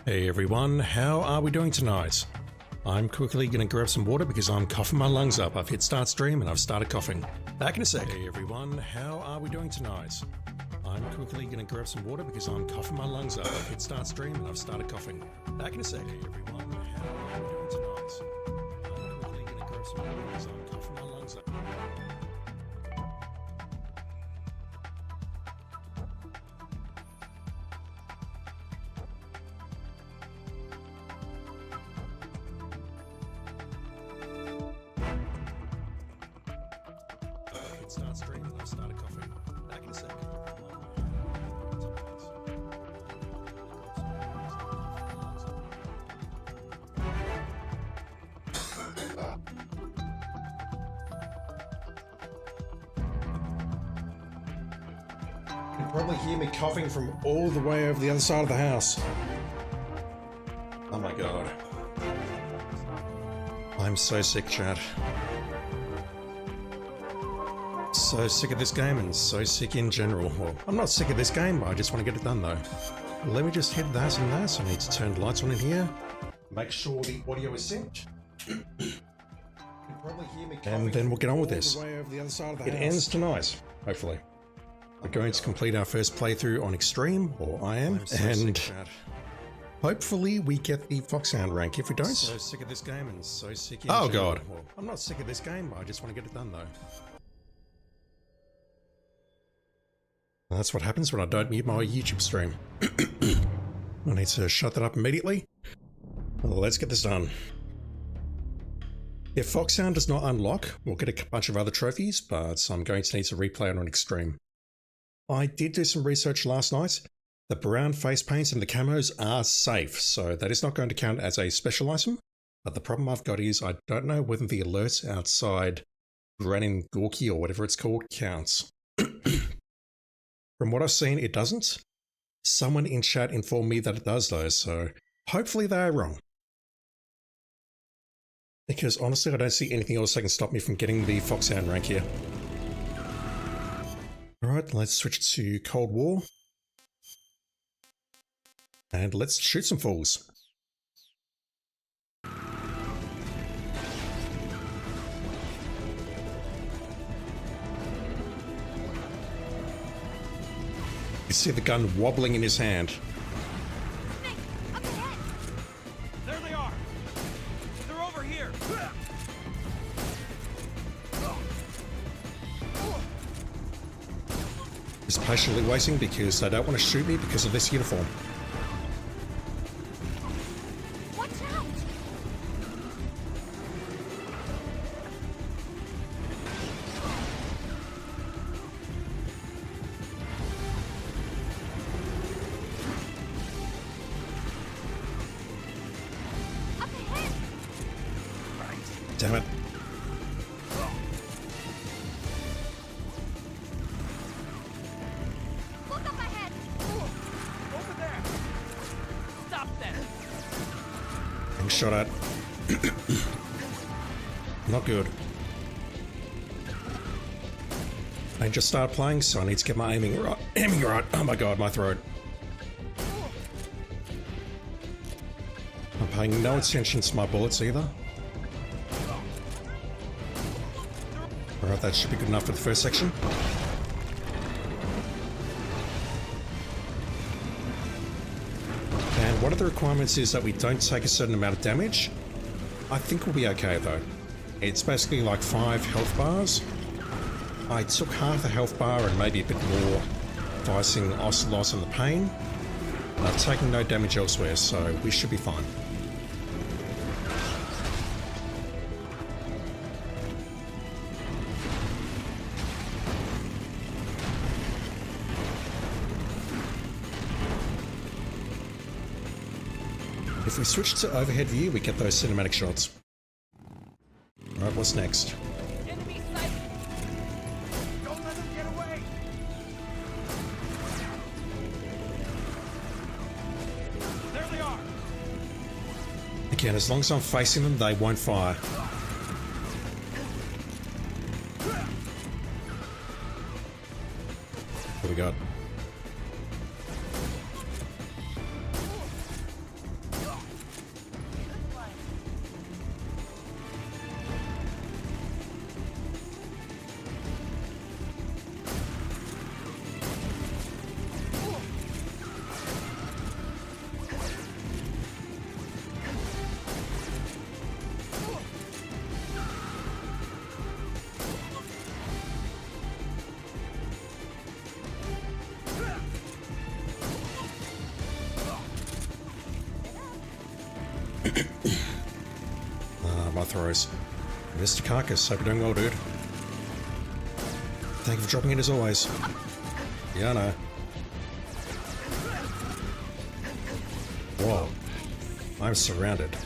Hey everyone, how are we doing tonight? I'm quickly going to grab some water because I'm coughing my lungs up. I've hit start stream and I've started coughing. Back in a sec. Hey everyone, how are we doing tonight? I'm quickly going to grab some water because I'm coughing my lungs up. I've hit start stream and I've started coughing. Back in a sec. Hey everyone, how are we doing tonight? I'm quickly going to grab some water because I'm coughing my lungs up. Start streaming and I've started coughing. Back in a sec. You can probably hear me coughing from all the way over the other side of the house. Oh my god. I'm so sick, chat. So sick of this game and so sick in general. Well, I'm not sick of this game, but I just want to get it done though. Let me just hit that and that. So I need to turn the lights on in here. Make sure the audio is synced. And then we'll get on with this. It ends tonight, hopefully. We're going to complete our first playthrough on Extreme, or I am, and hopefully we get the Foxhound rank. If we don't... So sick of this game and so sick in general. God. Well, I'm not sick of this game, but I just want to get it done though. That's what happens when I don't mute my YouTube stream. I need to shut that up immediately. Let's get this done. If Foxhound does not unlock, we'll get a bunch of other trophies, but I'm going to need to replay it on Extreme. I did do some research last night. The brown face paints and the camos are safe, so that is not going to count as a special item. But the problem I've got is I don't know whether the alerts outside Granin Gorky or whatever it's called counts. From what I've seen, it doesn't. Someone in chat informed me that it does though, so hopefully they are wrong. Because honestly, I don't see anything else that can stop me from getting the Foxhound rank here. Alright, let's switch to Cold War. And let's shoot some fools. You see the gun wobbling in his hand. Nick, up ahead. There they are. They're over here. He's patiently waiting because they don't want to shoot me because of this uniform. Watch out. Damn it. Look up ahead. Over there. Stop them. Being shot at. Not good. I just started playing, so I need to get my aiming right. Aiming right. Oh my god, my throat. I'm paying no attention to my bullets either. Alright, that should be good enough for the first section. And one of the requirements is that we don't take a certain amount of damage. I think we'll be okay though. It's basically like 5 health bars. I took half a health bar and maybe a bit more facing Ocelot and the pain. And I've taken no damage elsewhere, so we should be fine. If we switch to overhead view, we get those cinematic shots. Alright, what's next? Enemy sight. Don't let them get away. There they are. Again, as long as I'm facing them, they won't fire. What we got? My throws. Mr. Carcass, hope you're doing well, dude. Thank you for dropping in as always. Yeah, I know. Whoa. I'm surrounded.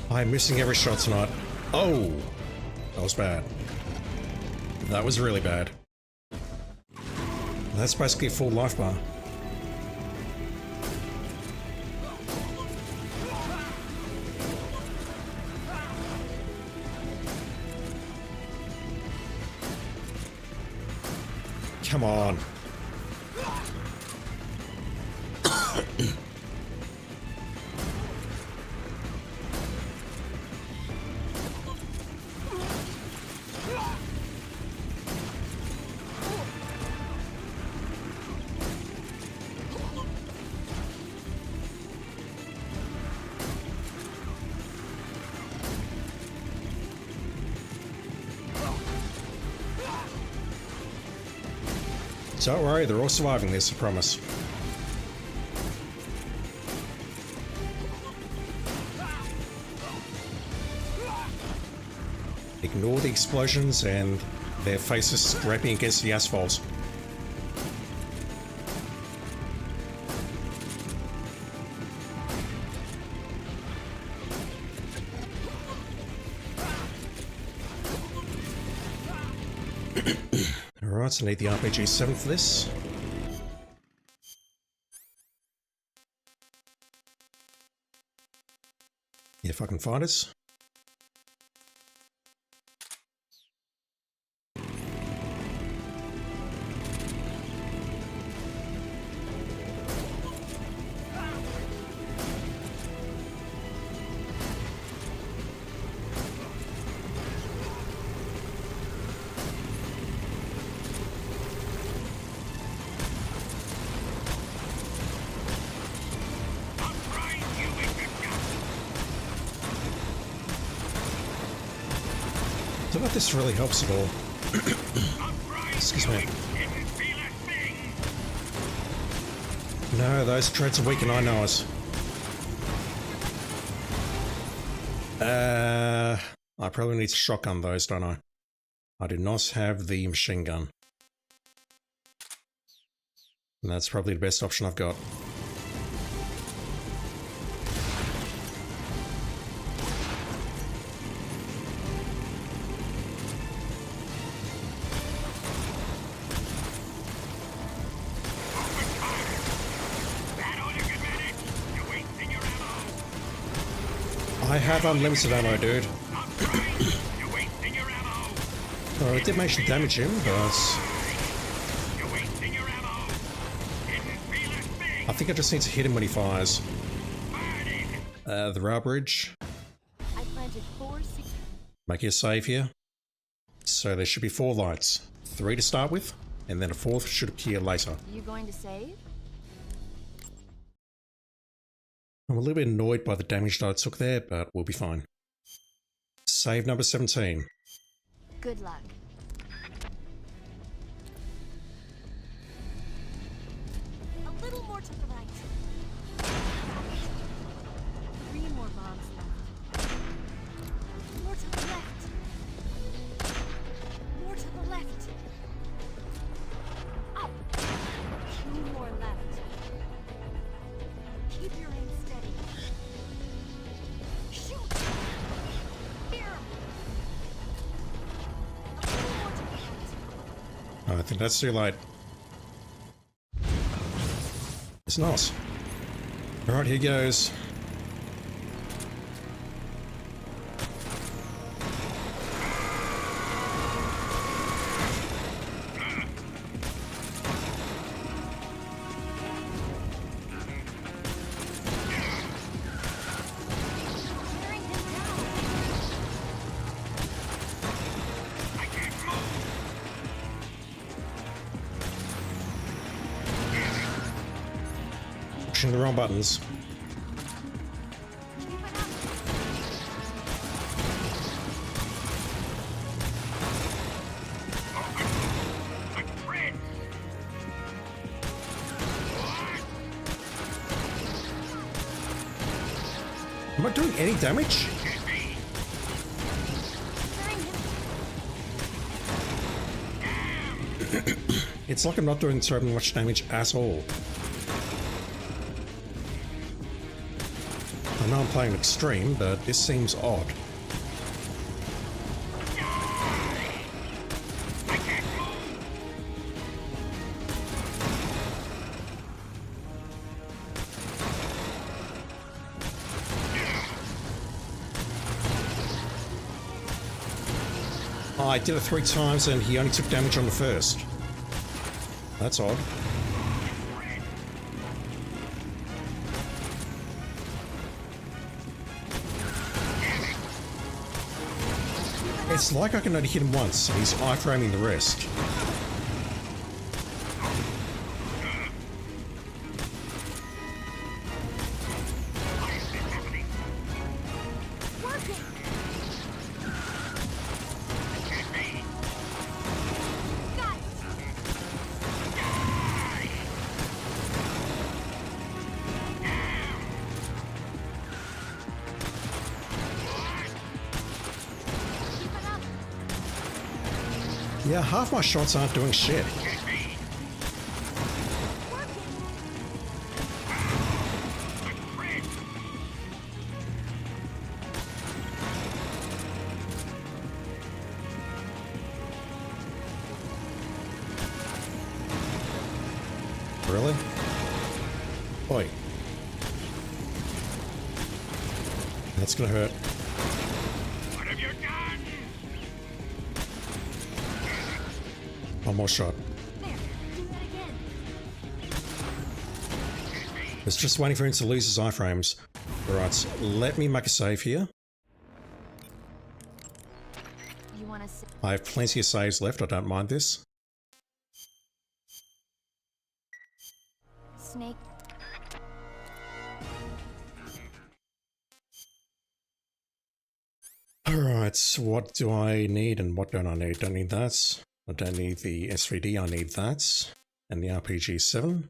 I'm missing every shot tonight. Oh! That was bad. That was really bad. That's basically a full life bar. Come on. Don't worry, they're all surviving this, I promise. Ignore the explosions and their faces scraping against the asphalt. Alright, so I need the RPG-7 for this. If I can find it. I don't know if this really helps at all. Excuse me. No, those treads are weak and I know it. I probably need to shotgun those, don't I? I do not have the machine gun. And that's probably the best option I've got. I have unlimited ammo, dude. Oh, it did make some damage in, but I think I just need to hit him when he fires. The rail bridge. I planted 4 seeds. Make your save here. So there should be 4 lights. 3 to start with, and then a 4th should appear later. You going to save? I'm a little bit annoyed by the damage that I took there, but we'll be fine. Save number 17. Good luck. A little more to the right. 3 more bombs left. More to the left. More to the left. Up. 2 more left. Keep your aim steady. Shoot! Here! A little more to the right. I think that's too late. It's nice. Alright, here goes. Tearing him down. Pushing the wrong buttons. Keep it up. I doing any damage? It's like I'm not doing terribly much damage at all. I know I'm playing extreme, but this seems odd. I did it 3 times and he only took damage on the first. That's odd. It's like I can only hit him once and he's iframing the rest. Yeah, half my shots aren't doing shit. Really? Oi. That's gonna hurt. What have you done? One more shot. There, do that again. It's just waiting for him to lose his iframes. Alright, let me make a save here. You want to sit? I have plenty of saves left, I don't mind this. Snake. Alright, so what do I need and what don't I need? Don't need that. I don't need the SVD, I need that. And the RPG-7.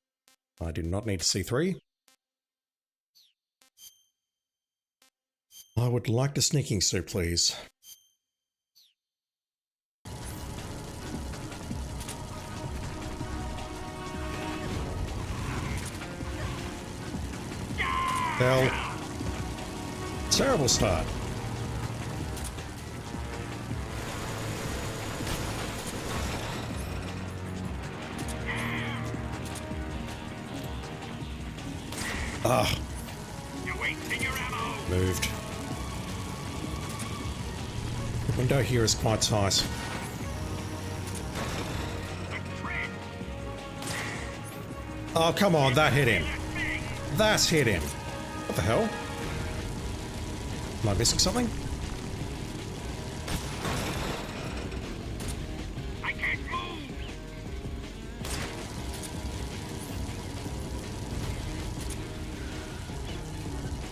I do not need C3. I would like the sneaking suit, please. Hell. Terrible start. Ah, You're wasting your ammo. moved. The window here is quite tight. The tread. Oh, come on, that hit him. That's hit him. What the hell? Am I missing something? I can't move.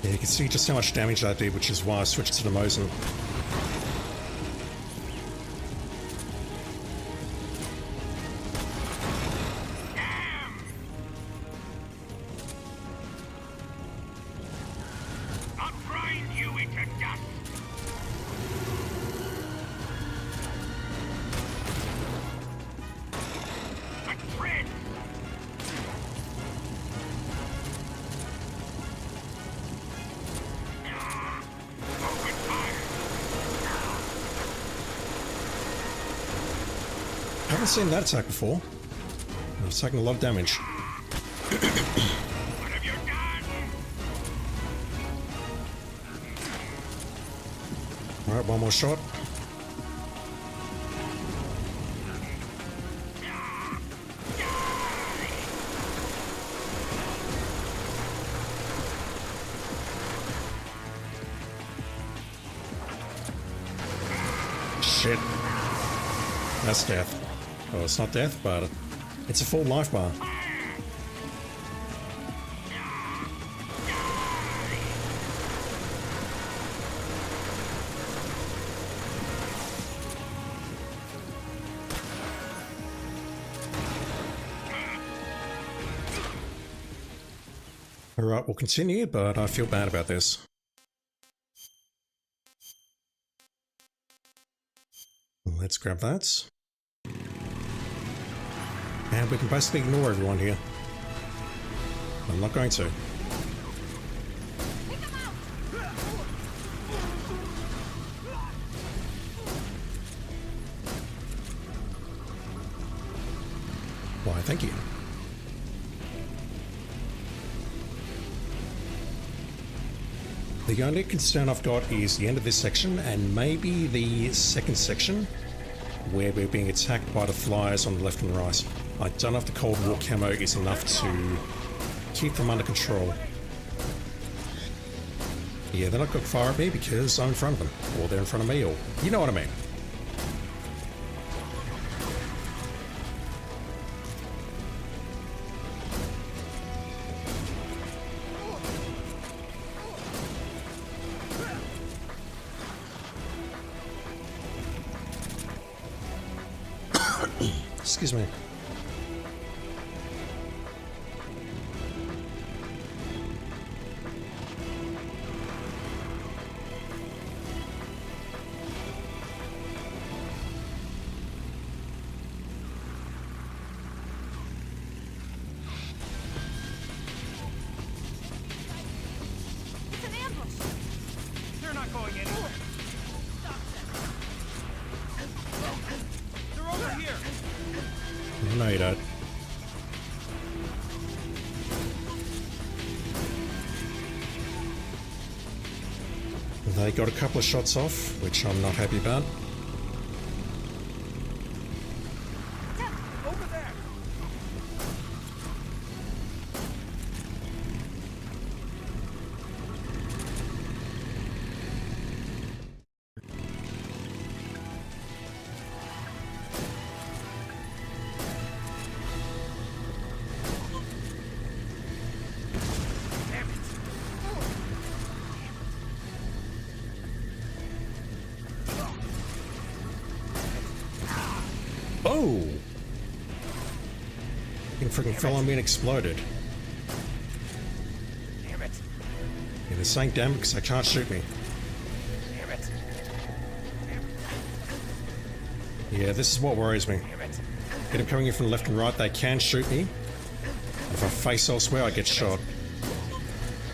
Yeah, you can see just how much damage that did, which is why I switched to the Mosin. I'll grind you into dust. The tread. Open fire. Haven't seen that attack before. It's taking a lot of damage. What have you done? Alright, one more shot. Shit. That's death. Oh, it's not death, but it's a full life bar. Alright, we'll continue, but I feel bad about this. Let's grab that. And we can basically ignore everyone here. I'm not going to. Why, thank you. The only concern I've got is the end of this section and maybe the second section where we're being attacked by the flyers on the left and right. I don't know if the Cold War camo is enough to keep them under control. Yeah, they're not going to fire at me because I'm in front of them, or they're in front of me, or you know what I mean. Excuse me. It's an ambush! They're not going anywhere. They're over here. No, you don't. They got a couple of shots off, which I'm not happy about. Over there. Damn it. Oh! He freaking fell on me and exploded. Damn it. Yeah, they're saying damn it because they can't shoot me. Damn it. Yeah, this is what worries me. Damn it. Get them coming in from the left and right, they can shoot me. If I face elsewhere, I get shot.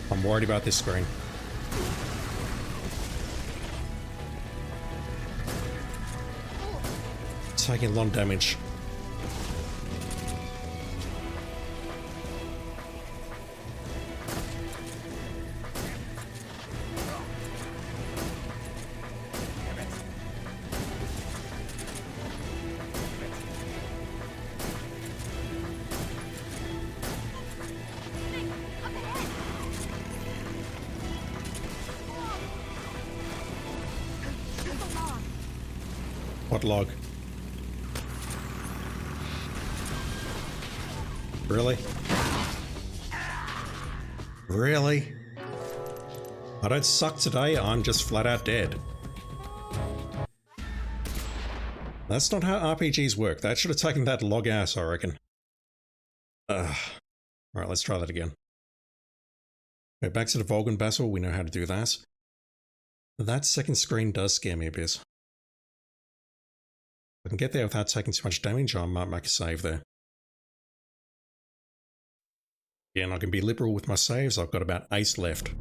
I'm worried about this screen. Taking a lot of damage. Up ahead! Shoot the log! What log? Really? Really? I don't suck today, I'm just flat out dead. That's not how RPGs work. That should have taken that log ass, I reckon. Ugh. Alright, let's try that again. Okay, back to the Volgan Battle, we know how to do that. That second screen does scare me a bit. If I can get there without taking too much damage, I might make a save there. Yeah, and I can be liberal with my saves. I've got about 8 left.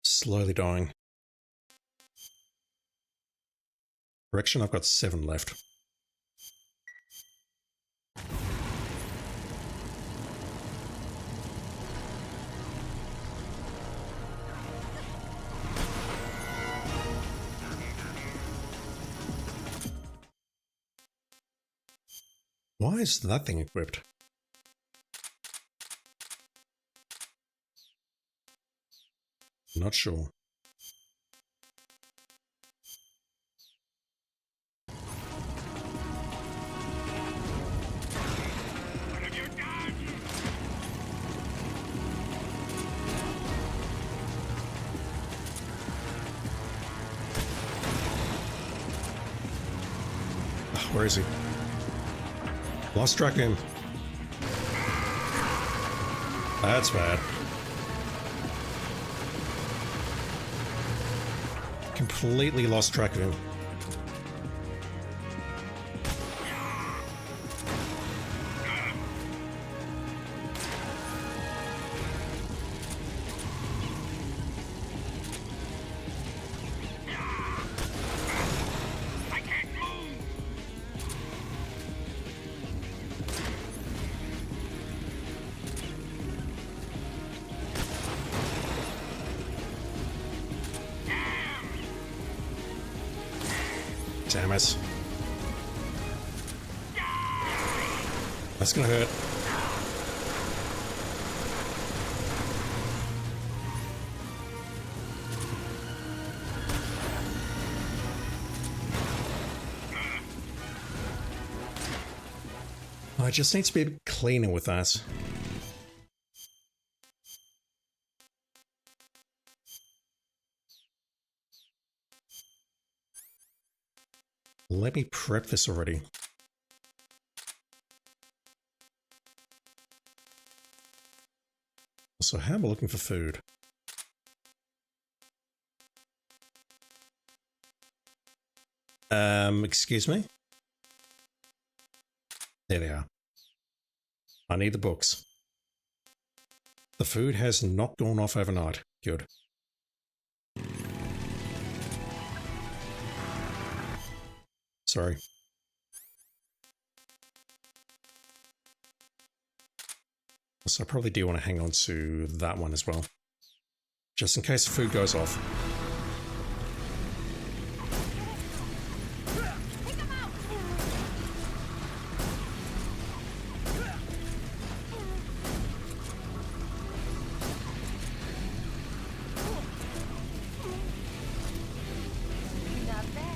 Slowly dying. Correction, I've got 7 left. Why is that thing equipped? Not sure. What have you done? Where is he? Lost track of him. That's bad. Completely lost track of him. I can't move. Damn it. That's gonna hurt. I just need to be a bit cleaner with that. Let me prep this already. So how am I looking for food? Excuse me? There they are. I need the books. The food has not gone off overnight. Good. Sorry. So I probably do want to hang on to that one as well. Just in case the food goes off. Take him out! Not bad.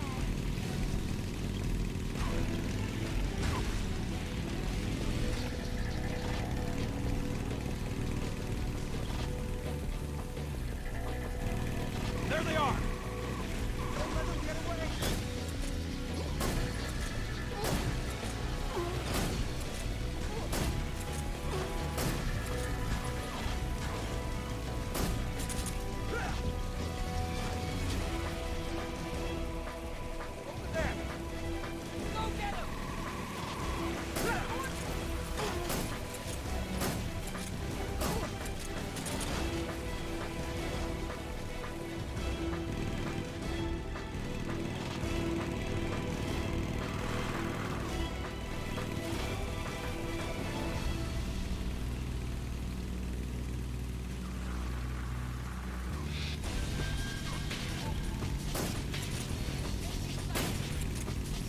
There they are. Don't let them get away. Over there. Go get him.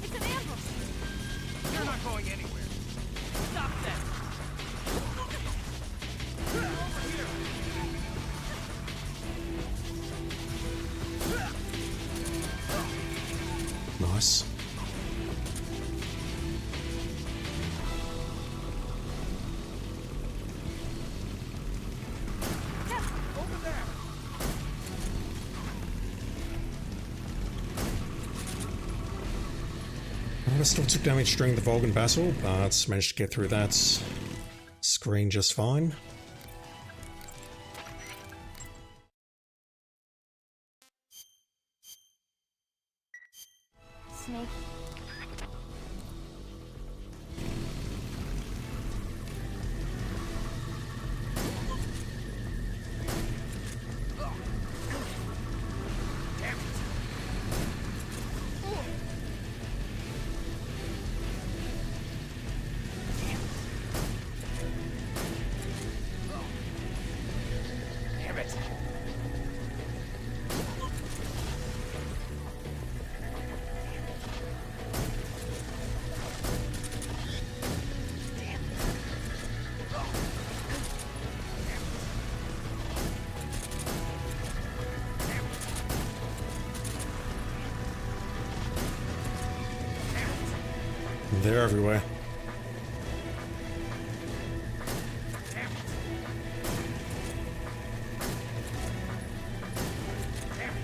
It's an ambush! They're not going anywhere. Stop them. Over here. Nice. Over there. I still took damage during the Vulcan battle, but managed to get through that screen just fine. Snake. Damn it. Damn it. They're everywhere. Damn it. Damn it.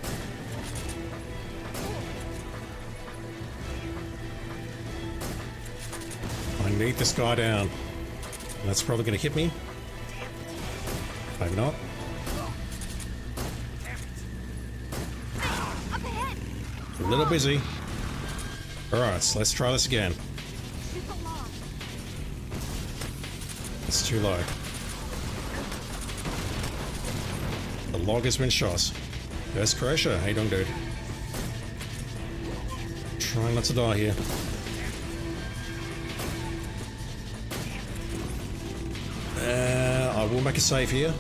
I need this guy down. That's probably going to hit me. Maybe not. Damn it. Up ahead! little busy. Alright, so let's try this again. Shoot the log. It's too low. The log has been shot. There's Croatia. How you doing, dude? Trying not to die here. I will make a save here.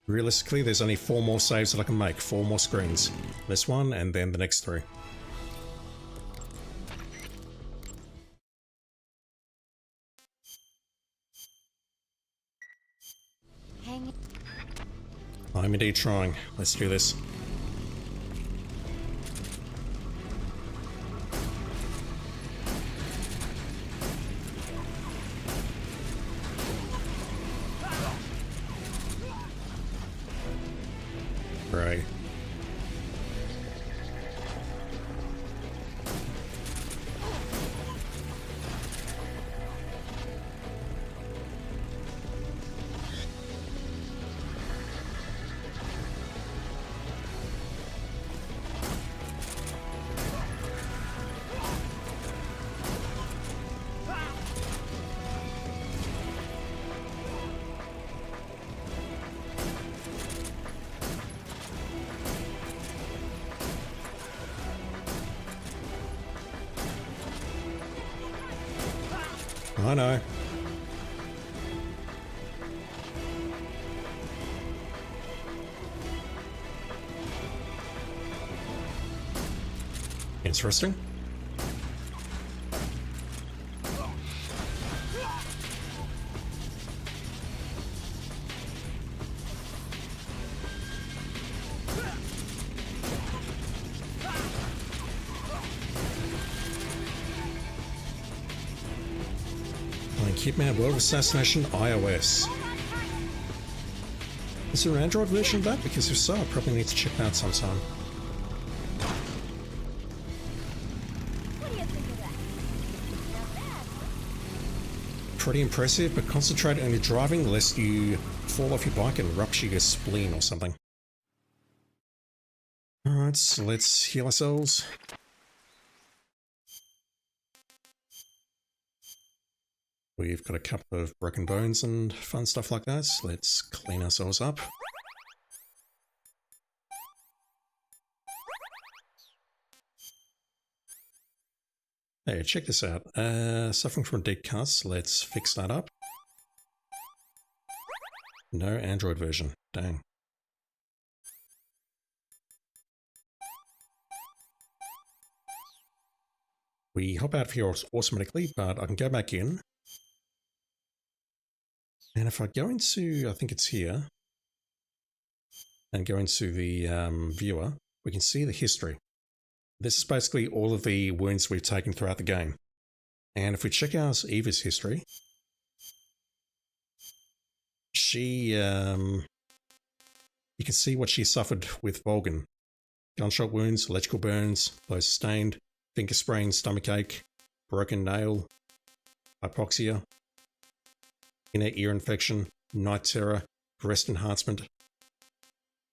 Realistically, there's only 4 more saves that I can make. 4 more screens. This one, and then the next 3. Hang it. I'm indeed trying. Let's do this. Right. I know. Interesting. Keep my World of Assassination iOS. Is there an Android version of that? Because if so, I probably need to check that out sometime. What do you think of that? Not bad, huh? Pretty impressive, but concentrate on your driving lest you fall off your bike and rupture your spleen or something. Alright, so let's heal ourselves. We've got a couple of broken bones and fun stuff like that, so let's clean ourselves up. Hey, check this out. Suffering from a deep cut, let's fix that up. No Android version, dang. We hop out of here automatically, but I can go back in. And if I go into, I think it's here, and go into the viewer, we can see the history. This is basically all of the wounds we've taken throughout the game. And if we check out Eva's history, she, you can see what she suffered with Volgin. Gunshot wounds, electrical burns, blows sustained, finger sprain, stomachache, broken nail, hypoxia, inner ear infection, night terror, breast enhancement,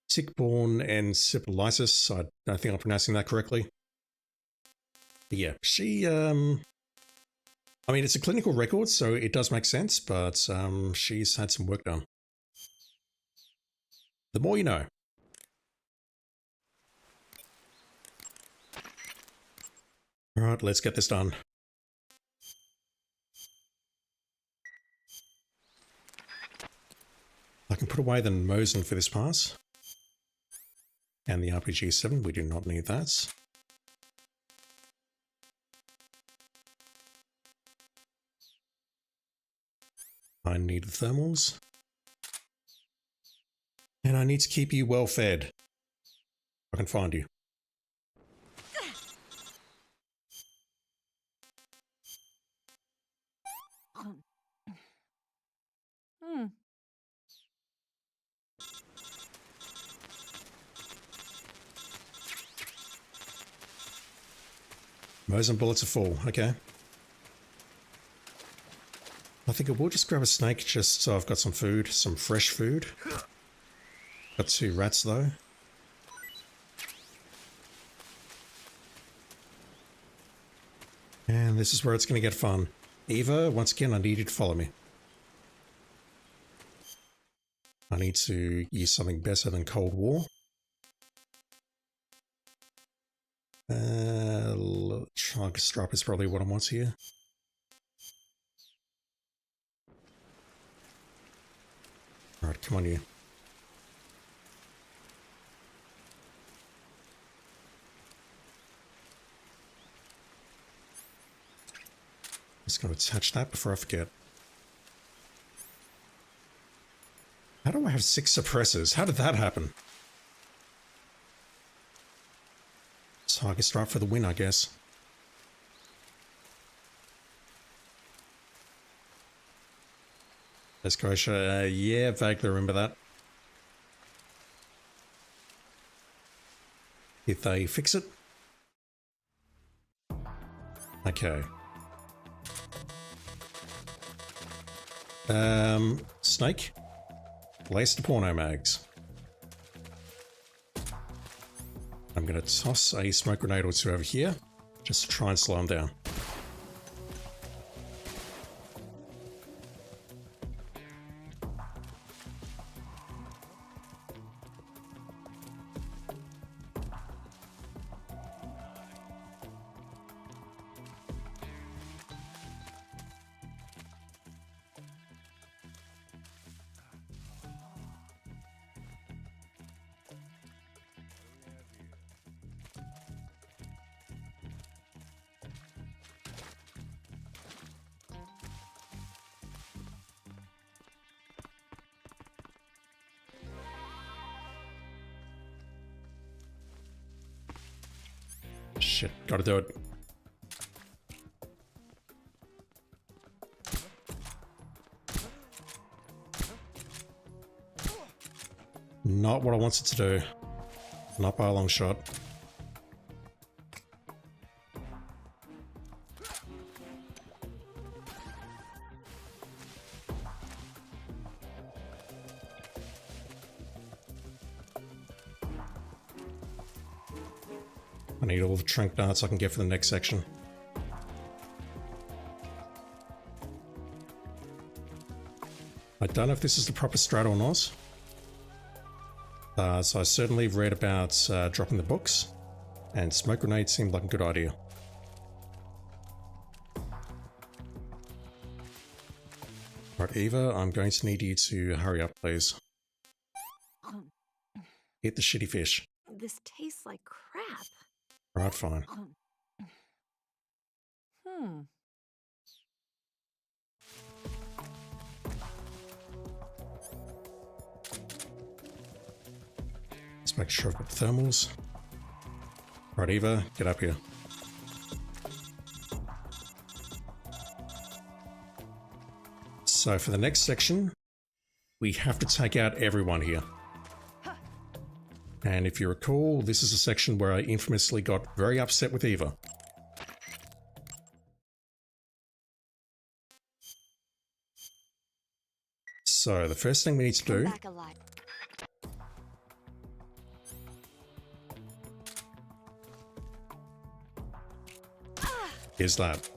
tick-borne encephalitis. I don't think I'm pronouncing that correctly. But yeah, she, I mean, it's a clinical record, so it does make sense, but she's had some work done. The more you know. Alright, let's get this done. I can put away the Mosin for this pass. And the RPG-7, we do not need that. I need the thermals. And I need to keep you well fed. I can find you. Mosin bullets are full, okay. I think I will just grab a snake just so I've got some food, some fresh food. Got 2 rats though. And this is where it's going to get fun. Eva, once again, I need you to follow me. I need to use something better than Cold War. Target Strap is probably what I want here. Alright, come on you. Just going to attach that before I forget. How do I have 6 suppressors? How did that happen? Target Strap for the win, I guess. Let's go, yeah, vaguely remember that. Did they fix it? Okay. Snake? Lace the porno mags. I'm going to toss a smoke grenade or 2 over here, just to try and slow them down. Shit, gotta do it. Not what I wanted to do. Not by a long shot. I need all the trank darts I can get for the next section. I don't know if this is the proper strat or not. So I certainly read about dropping the books, and smoke grenades seemed like a good idea. Right, Eva, I'm going to need you to hurry up, please. Eat the shitty fish. This tastes like crap. Right, fine. Let's make sure I've got thermals. Right, Eva, get up here. So for the next section, we have to take out everyone here. And if you recall, this is a section where I infamously got very upset with Eva. So the first thing we need to do Back alive. is that.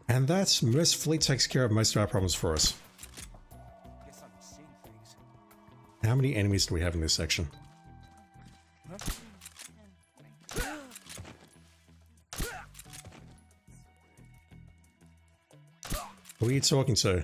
And that mercifully takes care of most of our problems for us. Guess I'm seeing things. How many enemies do we have in this section? Who are you talking to?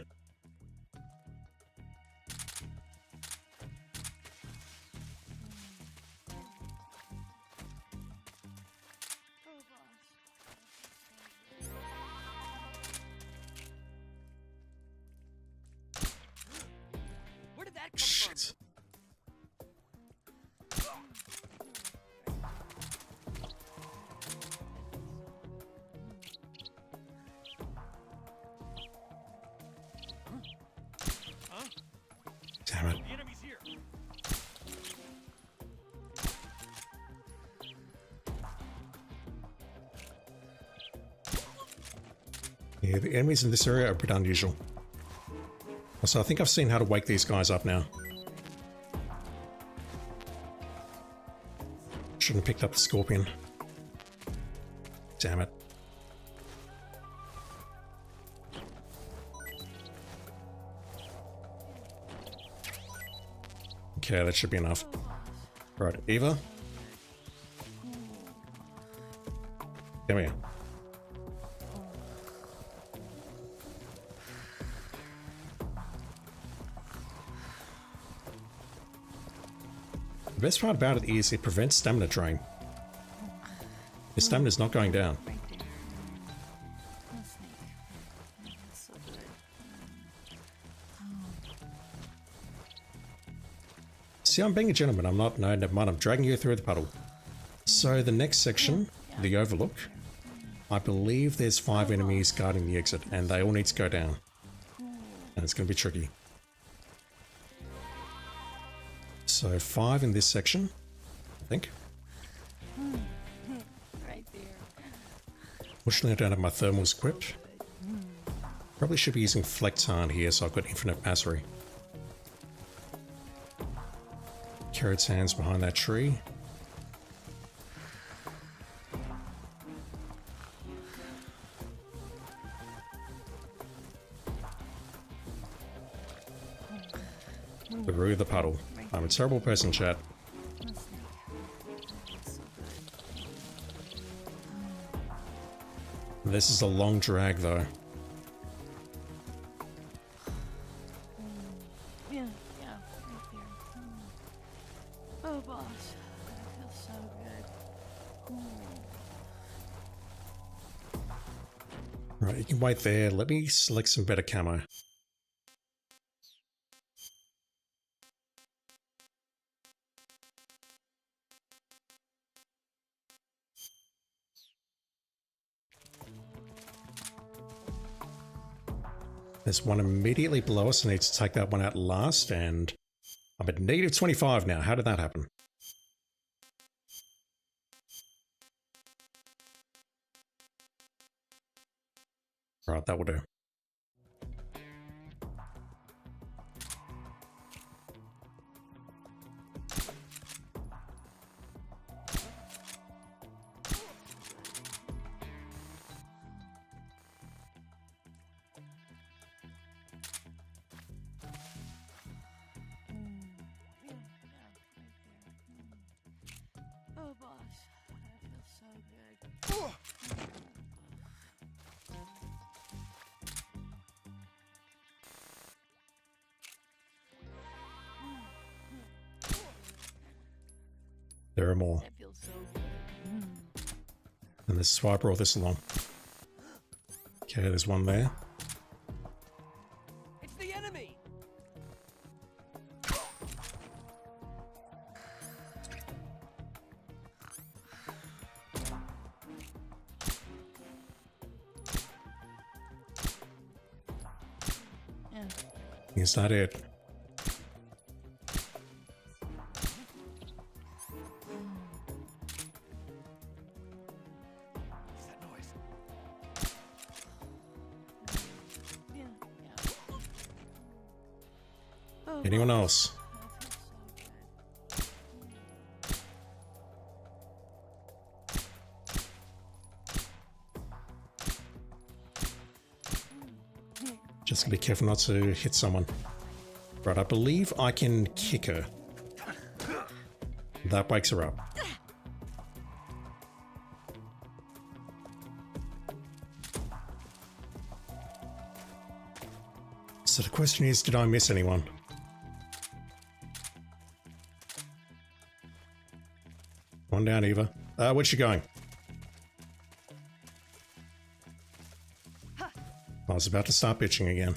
Where did that come Shit. Yeah, the enemies in this area are a bit unusual. So I think I've seen how to wake these guys up now. Shouldn't have picked up the scorpion. Damn it. Okay, that should be enough. Right, Eva. Come here. The best part about it is it prevents stamina drain. Your stamina's not going down. Right there. Oh, snake. Oh, that's so good. See, I'm being a gentleman. I'm not. No, never mind. I'm dragging you through the puddle. So the next section, the Overlook. I believe there's 5 enemies guarding the exit, and they all need to go down. And it's going to be tricky. So 5 in this section, I think. Right there. Fortunately, I don't have my thermals equipped. Probably should be using Flectarn here, so I've got infinite passery. Carrot's hands behind that tree. Through the puddle. I'm a terrible person, chat. Oh, snake. That's so good. This is a long drag, though. Yeah, right there. Oh, boss. That feels so good. Right, you can wait there. Let me select some better camo. There's one immediately below us. I need to take that one out last, and I'm at negative 25 now. How did that happen? Right, that will do. Oh, boss. That feels so good. There are more. That feels so good. And this is why I brought this along. Okay, there's one there. It's the enemy! Yeah. Is that it? What's that noise? Yeah. Oh, Anyone else? that feels so good. Just be careful not to hit someone. Right, I believe I can kick her. That wakes her up. So the question is, did I miss anyone? One down, Eva. Where's she going? I was about to start bitching again.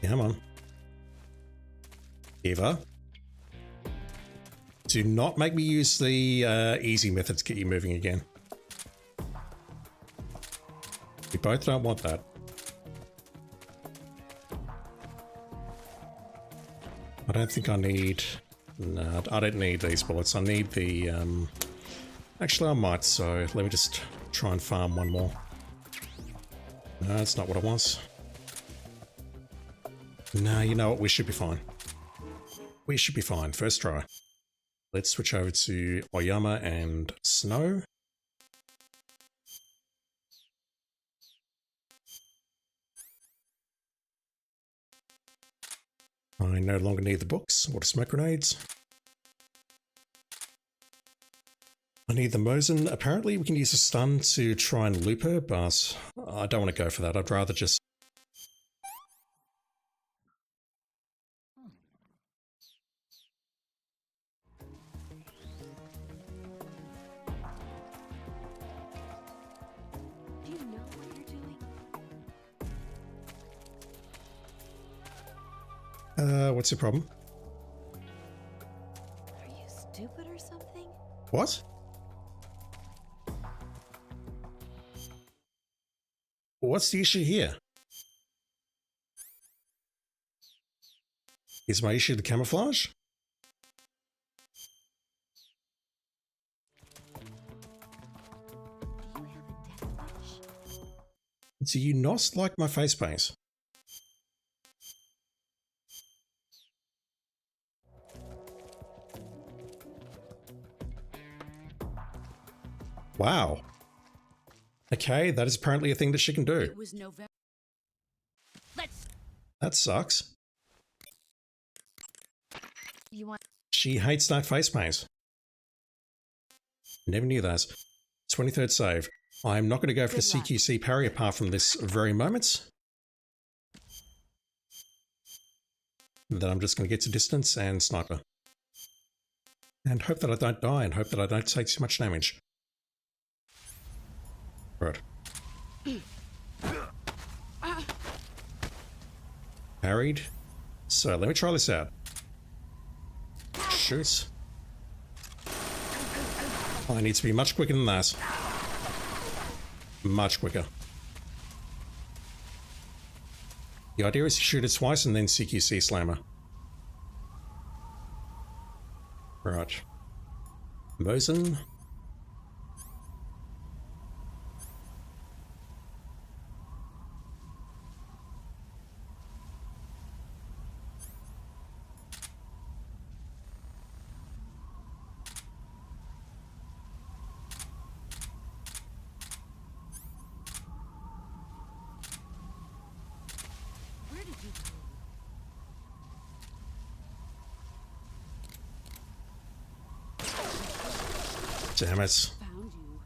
Come on. Eva. Do not make me use the easy method to get you moving again. We both don't want that. I don't think I need... No, I don't need these bullets. I need the... Actually, I might, so let me just try and farm one more. No, that's not what I was. No, you know what? We should be fine. We should be fine. First try. Let's switch over to Oyama and Snow. I no longer need the books or the smoke grenades. I need the Mosin. Apparently we can use a stun to try and loop her, but I don't want to go for that. I'd rather just... Do you know what you're doing? What's your problem? Are you stupid or something? What? What's the issue here? Is my issue the camouflage? Do you have a death wish? Do you not like my face paint? Wow. Okay, that is apparently a thing that she can do. It was November. Let's. That sucks. You want? She hates that face paint. Never knew that. 23rd save. I'm not going to go for the Good luck. CQC parry apart from this very moment. Then I'm just going to get to distance and sniper. And hope that I don't die and hope that I don't take too much damage. Right. Parried. So let me try this out. Shoot. I need to be much quicker than that. Much quicker. The idea is to shoot it twice and then CQC slammer. Right. Mosin. Where did you go? Damn it. Found you.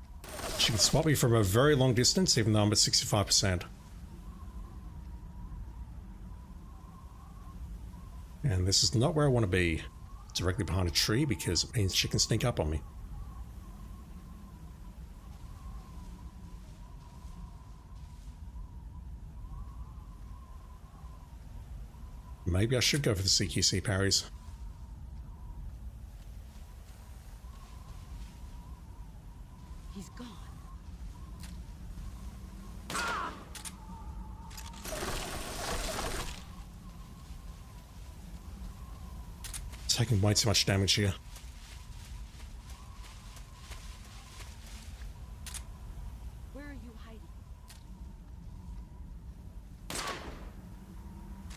She can spot me from a very long distance, even though I'm at 65%. And this is not where I want to be. Directly behind a tree, because it means she can sneak up on me. Maybe I should go for the CQC parries. He's gone. Taking way too much damage here. Where are you hiding?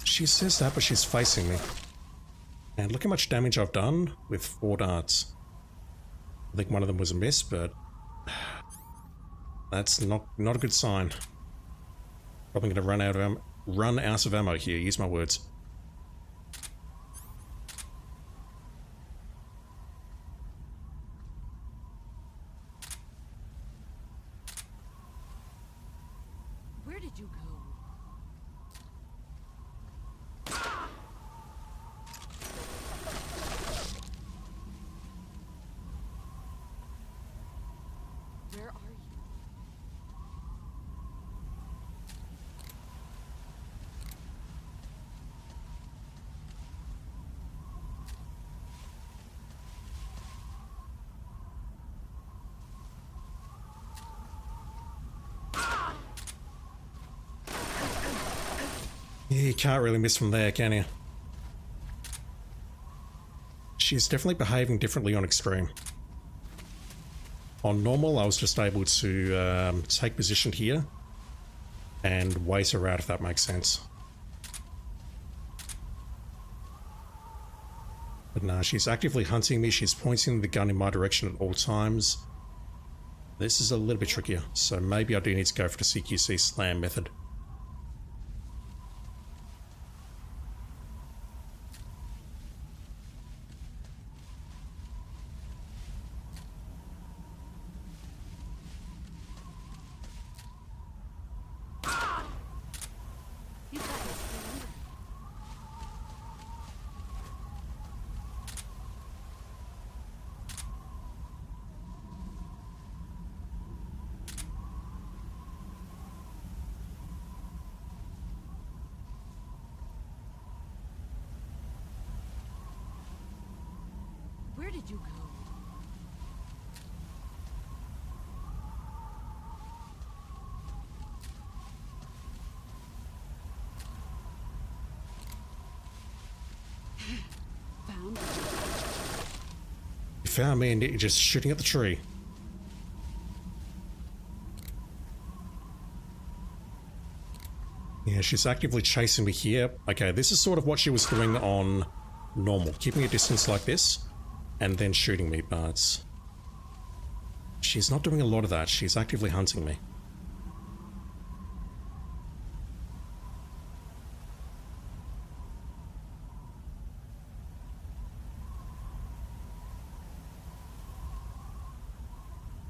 She says that, but she's facing me. And look how much damage I've done with 4 darts. I think one of them was a miss, but that's not a good sign. Probably going to run out of ammo here. Use my words. Where did you go? Where are you? Yeah, you can't really miss from there, can you? She's definitely behaving differently on extreme. On normal, I was just able to take position here and wait her out, if that makes sense. But no, she's actively hunting me. She's pointing the gun in my direction at all times. This is a little bit trickier, so maybe I do need to go for the CQC slam method. You got this, friend. Where did you go? Found you. You found me and you're just shooting at the tree. Yeah, she's actively chasing me here. Okay, this is sort of what she was doing on normal. Keeping a distance like this and then shooting me, but she's not doing a lot of that. She's actively hunting me.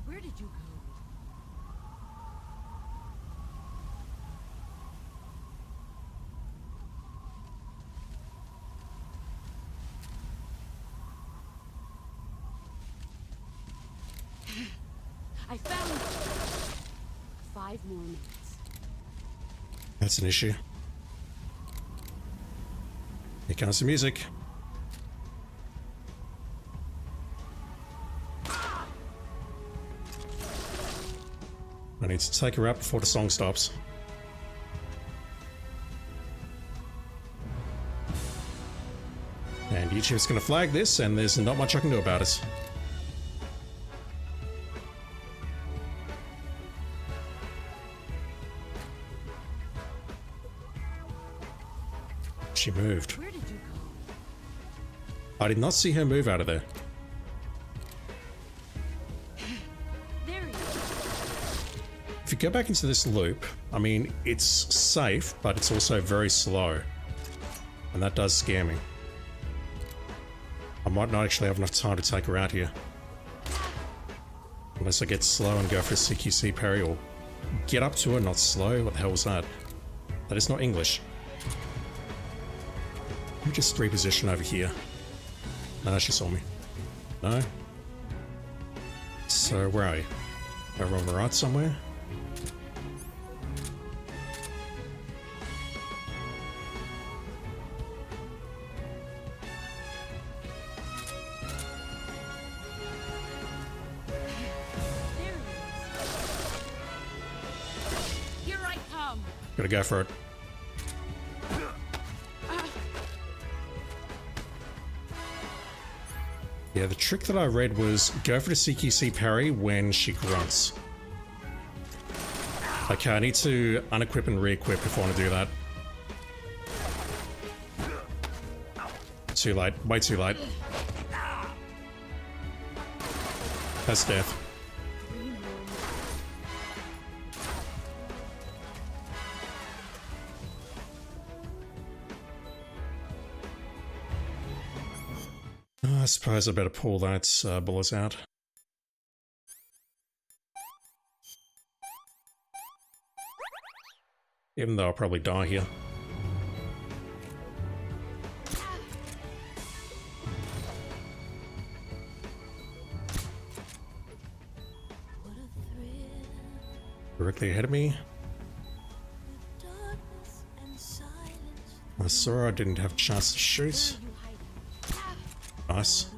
Where did you go? I found you. 5 more minutes. That's an issue. Here comes the music. I need to take her out before the song stops. And YouTube's going to flag this, and there's not much I can do about it. She moved. Where did you go? I did not see her move out of there. There you go. If you go back into this loop, I mean, it's safe, but it's also very slow. And that does scare me. I might not actually have enough time to take her out here. Unless I get slow and go for a CQC parry, or get up to her, not slow. What the hell was that? That is not English. Let me just reposition over here. No, she saw me. No? So, where are you? Over on the right somewhere? There he is. Here I come. Gotta go for it. Yeah, the trick that I read was go for the CQC parry when she grunts. Okay, I need to unequip and re-equip if I want to do that. Too late. Way too late. That's death. I suppose I better pull that bullet out. Even though I'll probably die here. What a thrill. Directly ahead of me. Darkness and silence. I saw I didn't have a chance to shoot. You hiding. Nice.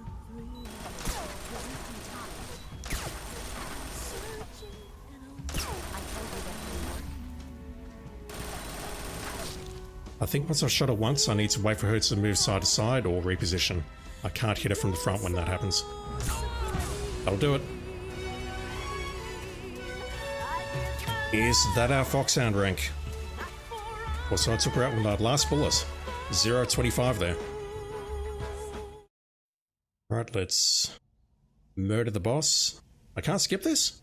I think once I've shot her once, I need to wait for her to move side to side or reposition. I can't hit it from the front when that happens. That'll do it. Is that our Foxhound rank? Also, I took her out with my last bullet. 0-25 there. Alright, let's murder the boss. I can't skip this?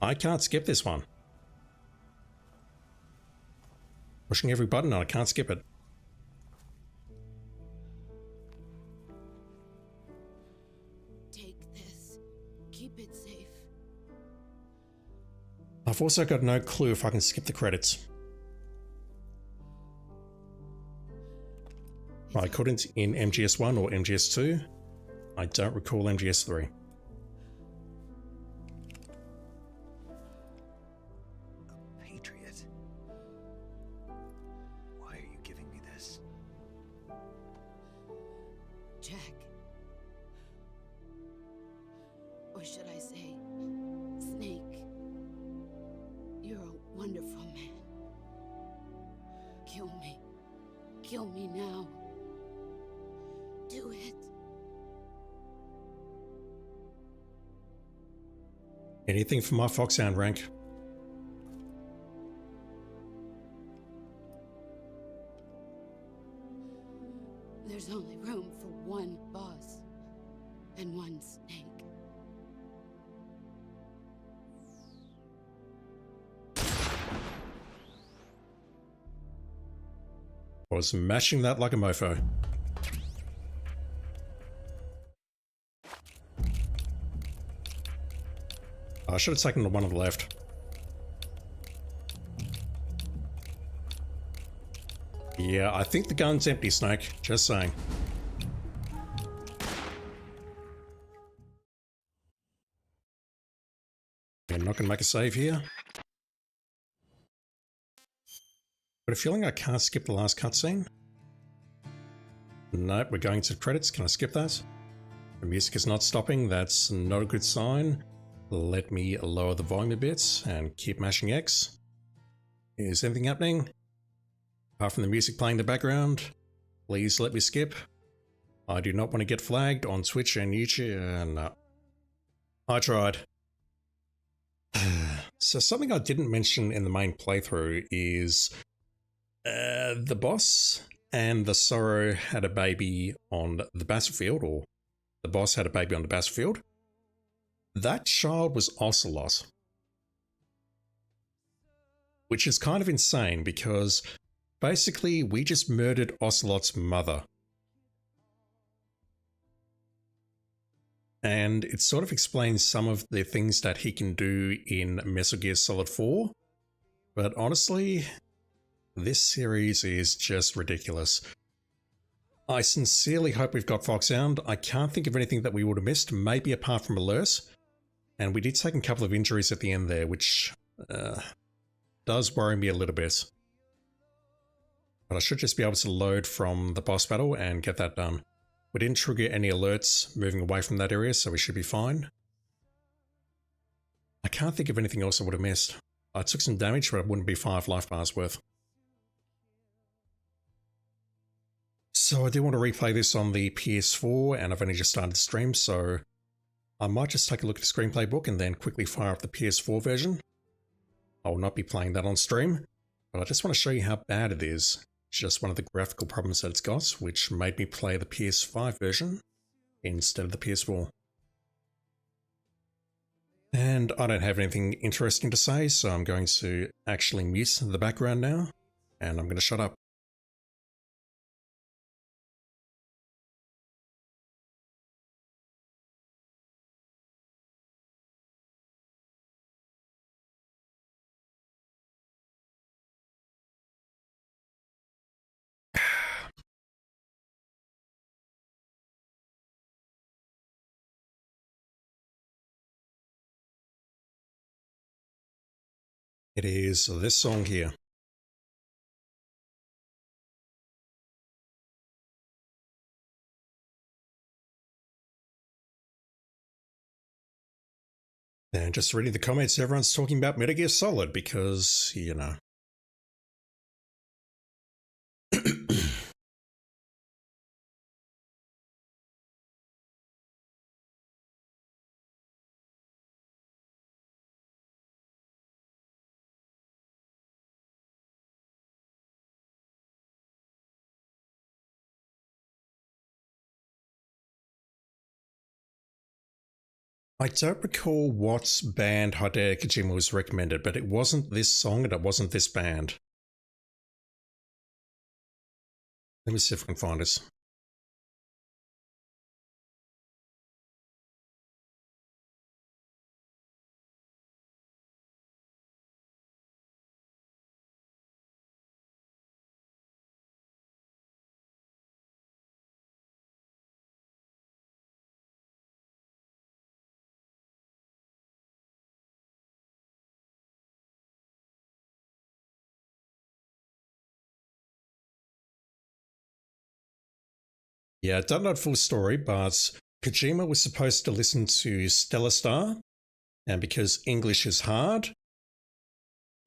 I can't skip this one. Pushing every button and I can't skip it. Take this. Keep it safe. I've also got no clue if I can skip the credits. I couldn't in MGS1 or MGS2. I don't recall MGS3. A patriot? Why are you giving me this? Jack. Or should I say, Snake. You're a wonderful man. Kill me. Kill me now. Do it. Anything for my Foxhound rank. There's only room for one boss and one snake. I was mashing that like a mofo. I should have taken the one on the left. Yeah, I think the gun's empty, Snake. Just saying. I'm not going to make a save here. Got a feeling I can't skip the last cutscene. Nope, we're going to the credits. Can I skip that? The music is not stopping. That's not a good sign. Let me lower the volume a bit and keep mashing X. Is anything happening? Apart from the music playing in the background, please let me skip. I do not want to get flagged on Twitch and YouTube. No. I tried. So something I didn't mention in the main playthrough is the boss and the Sorrow had a baby on the battlefield, or the boss had a baby on the battlefield. That child was Ocelot. Which is kind of insane because basically we just murdered Ocelot's mother. And it sort of explains some of the things that he can do in Metal Gear Solid 4. But honestly, this series is just ridiculous. I sincerely hope we've got Foxhound. I can't think of anything that we would have missed, maybe apart from Alert. And we did take a couple of injuries at the end there, which does worry me a little bit. But I should just be able to load from the boss battle and get that done. We didn't trigger any alerts moving away from that area, so we should be fine. I can't think of anything else I would have missed. I took some damage, but it wouldn't be 5 life bars worth. So I do want to replay this on the PS4, and I've only just started the stream, so I might just take a look at the screenplay book and then quickly fire up the PS4 version. I will not be playing that on stream, but I just want to show you how bad it is. It's just one of the graphical problems that it's got, which made me play the PS5 version instead of the PS4. And I don't have anything interesting to say, so I'm going to actually mute the background now, and I'm going to shut up. It is this song here. And just reading the comments, everyone's talking about Metal Gear Solid because, you know. I don't recall what band Hideo Kojima was recommended, but it wasn't this song and it wasn't this band. Let me see if I can find this. Yeah, I don't know the full story, but Kojima was supposed to listen to Stellar Star, and because English is hard,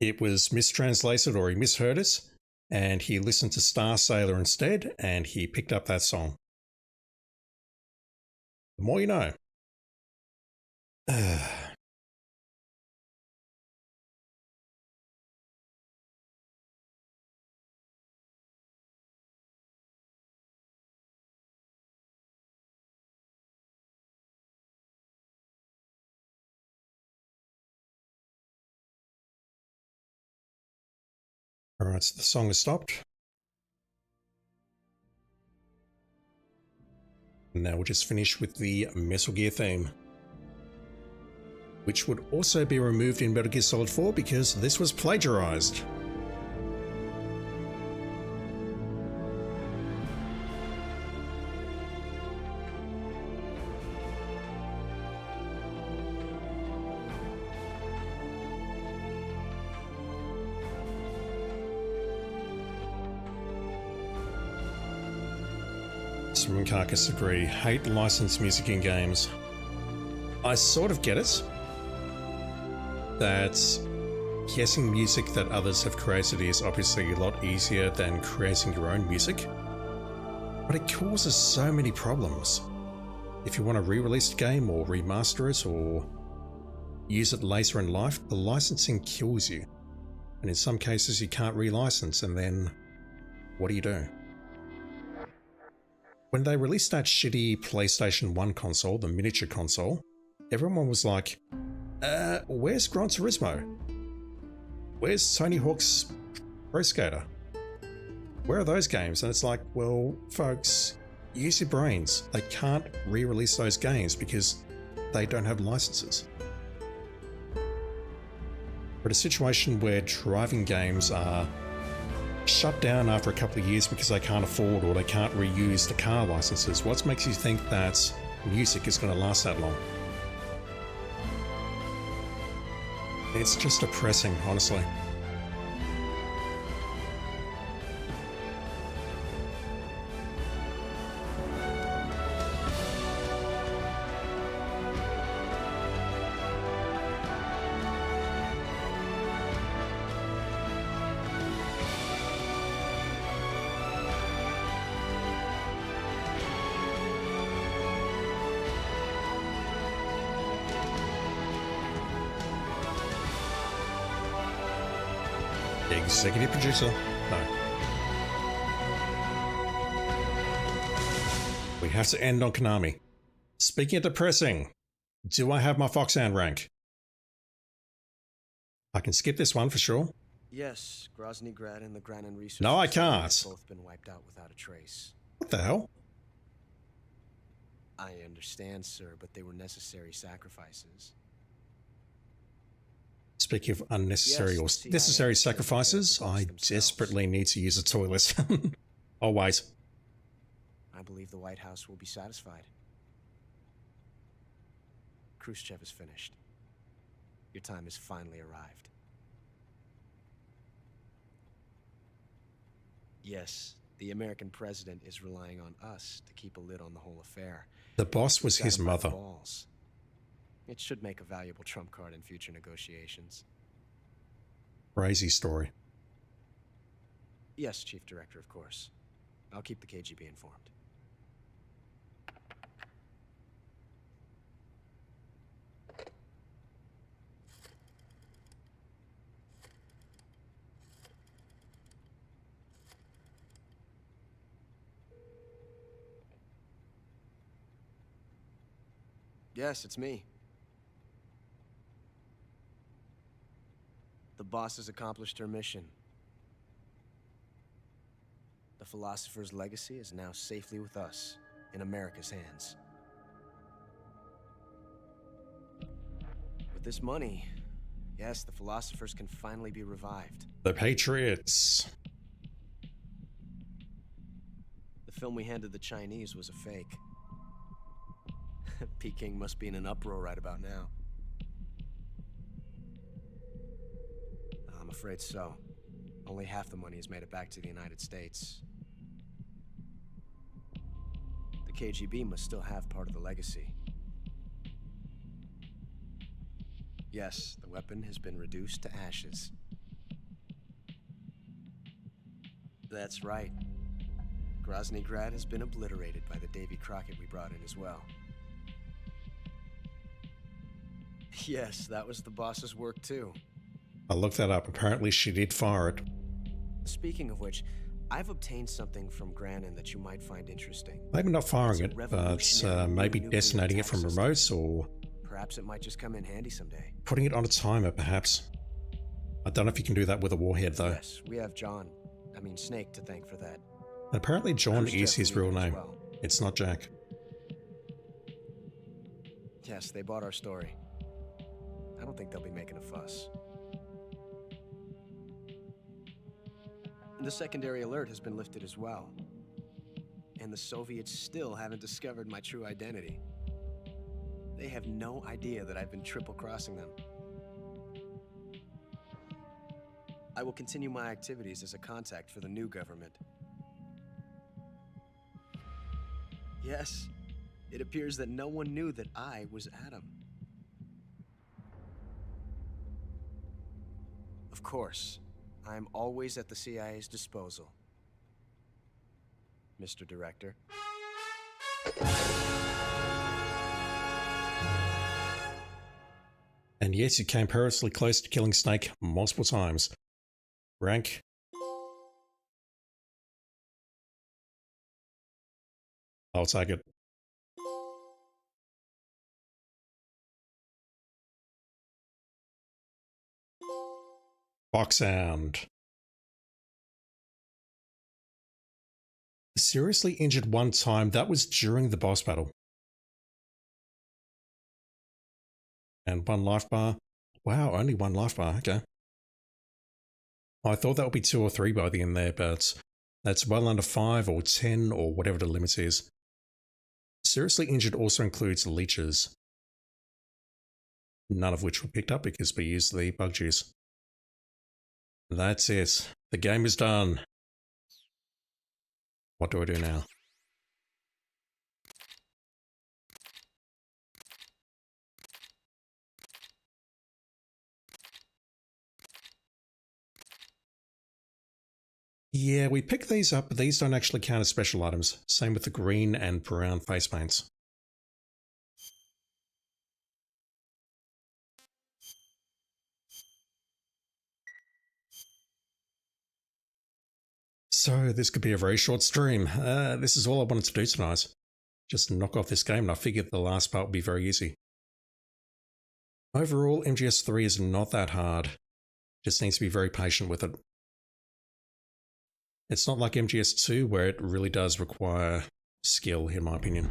it was mistranslated or he misheard it, and he listened to Star Sailor instead, and he picked up that song. The more you know. Alright, so the song has stopped. Now we'll just finish with the Metal Gear theme, which would also be removed in Metal Gear Solid 4 because this was plagiarized. From Carcass agree, hate licensed music in games. I sort of get it. That guessing music that others have created is obviously a lot easier than creating your own music. But it causes so many problems. If you want to re-release the game or remaster it or use it later in life, the licensing kills you. And in some cases you can't relicense, and then what do you do? When they released that shitty PlayStation 1 console, the miniature console, everyone was like, where's Gran Turismo? Where's Tony Hawk's Pro Skater? Where are those games? And it's like, well, folks, use your brains. They can't re-release those games because they don't have licenses. But a situation where driving games are shut down after a couple of years because they can't afford or they can't reuse the car licenses, what makes you think that music is going to last that long? It's just depressing, honestly. Executive producer? No. We have to end on Konami. Speaking of depressing, do I have my Foxhound rank? I can skip this one for sure. Yes, Grozny Grad and the Granin Research No, I Facility can't. have both been wiped out without a trace. What the hell? I understand, sir, but they were necessary sacrifices. Speaking of unnecessary Yes, or the CIA necessary has taken care of the sacrifices, boats I themselves. desperately need to use a toilet. Oh wait. I believe the White House will be satisfied. Khrushchev is finished. Your time has finally arrived. Yes, the American president is relying on us to keep a lid on the whole affair. The boss was Got his him by the mother. balls. It should make a valuable trump card in future negotiations. Crazy story. Yes, Chief Director, of course. I'll keep the KGB informed. Yes, it's me. The boss has accomplished her mission. The philosopher's legacy is now safely with us, in America's hands. With this money, yes, the philosophers can finally be revived. The Patriots. The film we handed the Chinese was a fake. Peking must be in an uproar right about now. I'm afraid so. Only half the money has made it back to the United States. The KGB must still have part of the legacy. Yes, the weapon has been reduced to ashes. That's right. Grozny Grad has been obliterated by the Davy Crockett we brought in as well. Yes, that was the boss's work too. I looked that up. Apparently she did fire it. Speaking of which, I've obtained something from Granin that you might find interesting. Maybe not firing It's it, a but revolutionary maybe nuclear detonating it attack from system. remote or Perhaps it might just come in handy someday. putting it on a timer, perhaps. I don't know if you can do that with a warhead, though. Yes, we have Snake to thank for that. And apparently John Khrushchev is his knew real it as name. well. It's not Jack. Yes, they bought our story. I don't think they'll be making a fuss. The secondary alert has been lifted as well. And the Soviets still haven't discovered my true identity. They have no idea that I've been triple-crossing them. I will continue my activities as a contact for the new government. Yes, it appears that no one knew that I was Adam. Of course, I'm always at the CIA's disposal, Mr. Director. And yes, you came perilously close to killing Snake multiple times. Rank. I'll take it. Box sound. Seriously injured one time. That was during the boss battle. And one life bar. Wow, only one life bar. Okay. I thought that would be 2 or 3 by the end there, but that's well under 5 or 10 or whatever the limit is. Seriously injured also includes leeches. None of which were picked up because we used the bug juice. That's it. The game is done. What do I do now? Yeah, we picked these up, but these don't actually count as special items. Same with the green and brown face paints. So this could be a very short stream. This is all I wanted to do tonight. Just knock off this game, and I figured the last part would be very easy. Overall, MGS3 is not that hard. Just needs to be very patient with it. It's not like MGS2 where it really does require skill, in my opinion.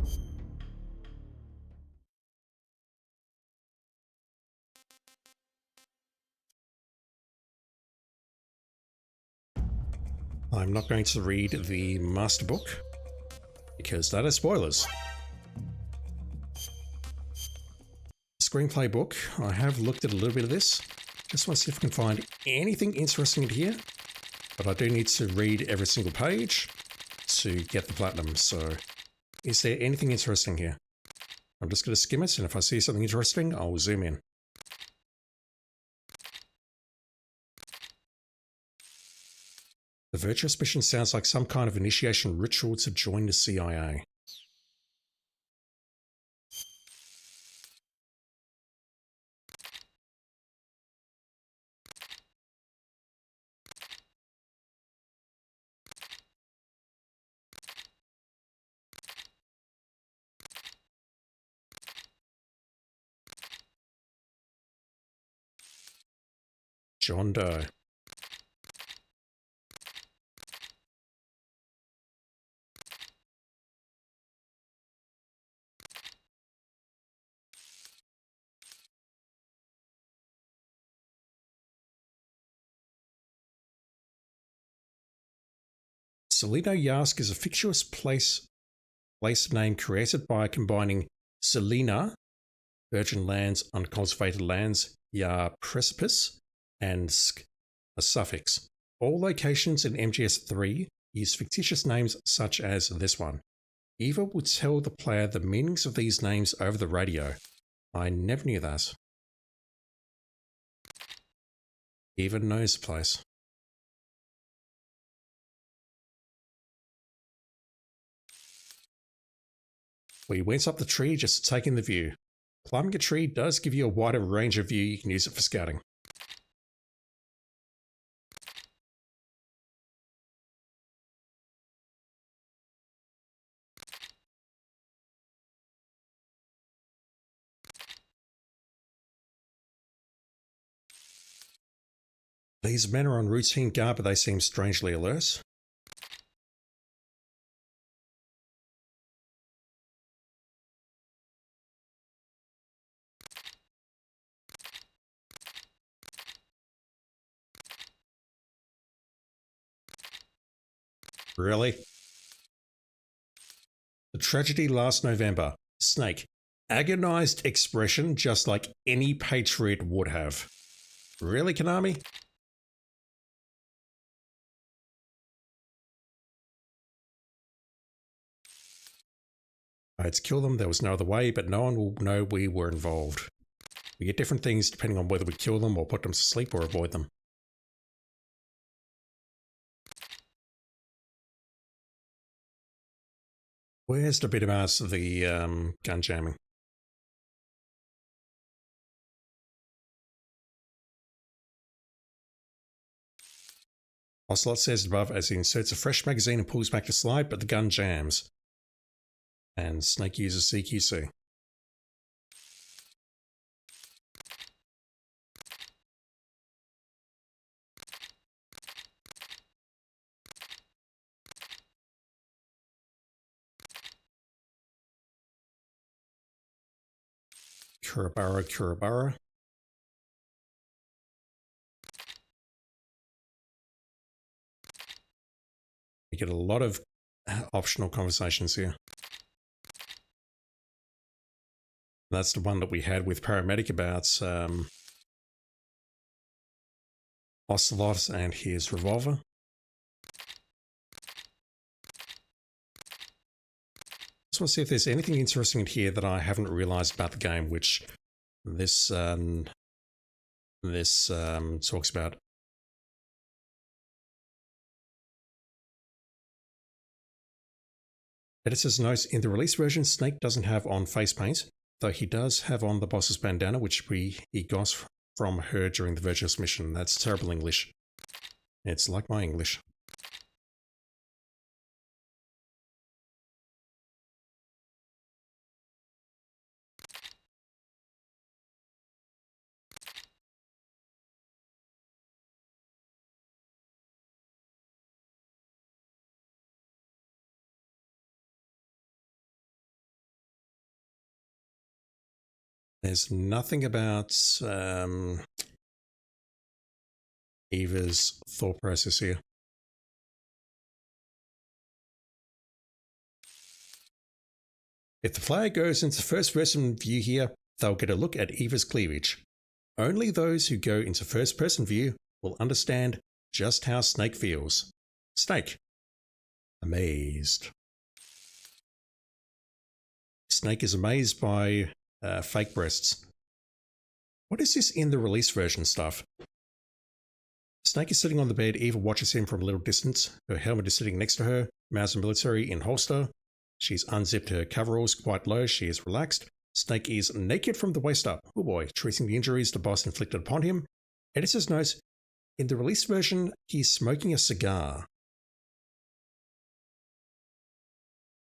I'm not going to read the master book because that is spoilers. Screenplay book. I have looked at a little bit of this. Just want to see if I can find anything interesting in here. But I do need to read every single page to get the platinum. So is there anything interesting here? I'm just going to skim it, and if I see something interesting, I'll zoom in. The virtuous mission sounds like some kind of initiation ritual to join the CIA. John Doe. Selino Yask is a fictitious place name created by combining Selina, virgin lands, uncultivated lands, Yar precipice, and Sk, a suffix. All locations in MGS3 use fictitious names such as this one. Eva would tell the player the meanings of these names over the radio. I never knew that. Eva knows the place. We went up the tree just to take in the view. Climbing a tree does give you a wider range of view. You can use it for scouting. These men are on routine guard, but they seem strangely alert. Really? The tragedy last November. Snake. Agonized expression just like any patriot would have. Really, Konami? I had to kill them, there was no other way, but no one will know we were involved. We get different things depending on whether we kill them or put them to sleep or avoid them. Where's the bit about the gun jamming? Ocelot says above as he inserts a fresh magazine and pulls back the slide, but the gun jams. And Snake uses CQC. Kurabara. You get a lot of optional conversations here. That's the one that we had with Paramedic about Ocelot and his revolver. Just want to see if there's anything interesting in here that I haven't realized about the game, which this talks about. Editor's notes: in the release version, Snake doesn't have on face paint, though he does have on the boss's bandana, which he got from her during the Virtuous mission. That's terrible English. It's like my English. There's nothing about Eva's thought process here. If the player goes into first-person view here, they'll get a look at Eva's cleavage. Only those who go into first-person view will understand just how Snake feels. Snake. Amazed. Snake is amazed by fake breasts. What is this in the release version stuff? Snake is sitting on the bed. Eva watches him from a little distance. Her helmet is sitting next to her. Mauser military in holster. She's unzipped her coveralls quite low. She is relaxed. Snake is naked from the waist up. Oh boy, treating the injuries the boss inflicted upon him. Editor's notes: in the release version, he's smoking a cigar.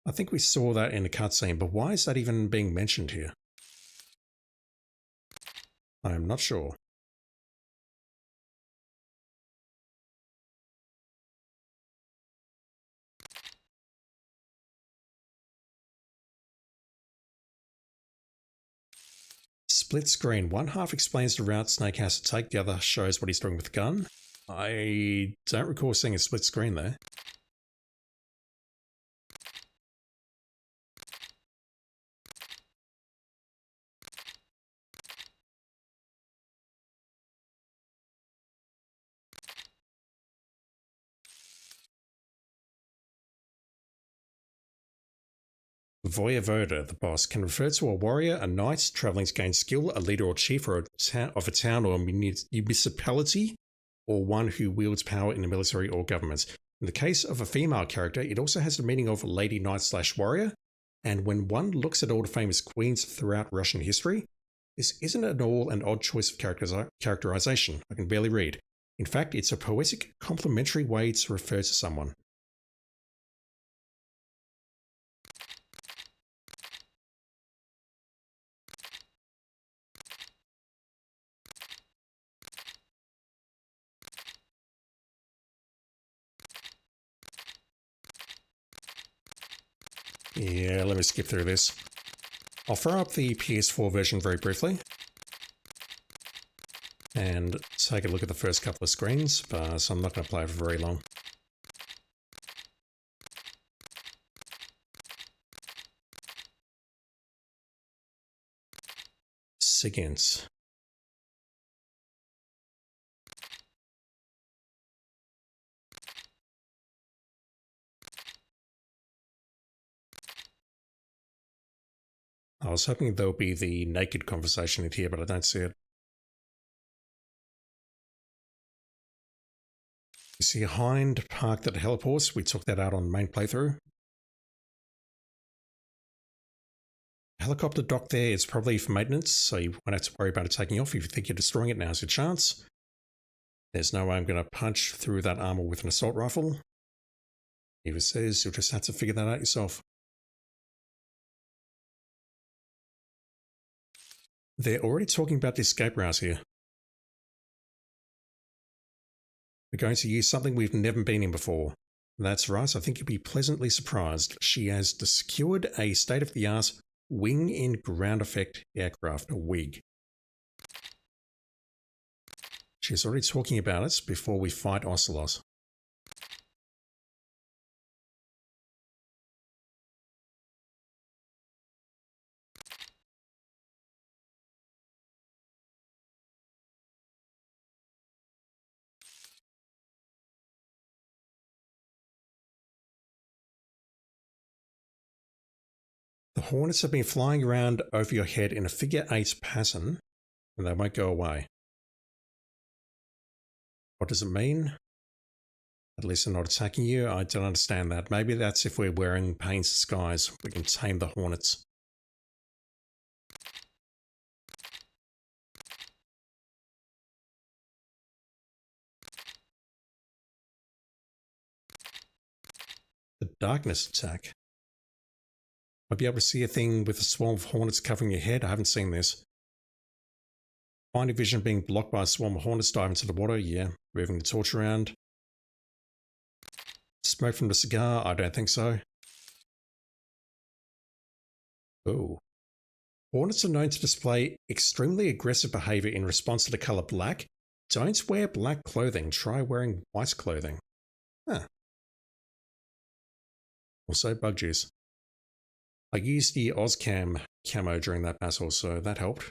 I think we saw that in a cutscene, but why is that even being mentioned here? I am not sure. Split screen. One half explains the route Snake has to take, the other shows what he's doing with the gun. I don't recall seeing a split screen there. Voyevoda, the boss, can refer to a warrior, a knight, traveling to gain skill, a leader or chief of a town or municipality, or one who wields power in the military or government. In the case of a female character, it also has the meaning of lady knight/warrior, and when one looks at all the famous queens throughout Russian history, this isn't at all an odd choice of characterization. I can barely read. In fact, it's a poetic, complimentary way to refer to someone. Yeah, let me skip through this. I'll throw up the PS4 version very briefly and take a look at the first couple of screens, but so I'm not going to play it for very long. Seconds. I was hoping there'll be the naked conversation in here, but I don't see it. You see a hind parked at the heliport. We took that out on the main playthrough. Helicopter dock there is probably for maintenance, so you won't have to worry about it taking off. If you think you're destroying it, now's your chance. There's no way I'm going to punch through that armor with an assault rifle. Eva says you'll just have to figure that out yourself. They're already talking about the escape route here. We're going to use something we've never been in before. That's right, I think you'll be pleasantly surprised. She has secured a state-of-the-art wing in ground effect aircraft, a WIG. She's already talking about it before we fight Ocelot. The Hornets have been flying around over your head in a figure-8 pattern, and they won't go away. What does it mean? At least they're not attacking you. I don't understand that. Maybe that's if we're wearing Pain's disguise. We can tame the Hornets. The darkness attack. Might be able to see a thing with a swarm of hornets covering your head. I haven't seen this. Finding vision being blocked by a swarm of hornets. Dive into the water. Yeah. Moving the torch around. Smoke from the cigar. I don't think so. Oh. Hornets are known to display extremely aggressive behavior in response to the color black. Don't wear black clothing. Try wearing white clothing. Huh. Also bug juice. I used the Ozcam camo during that battle, so that helped.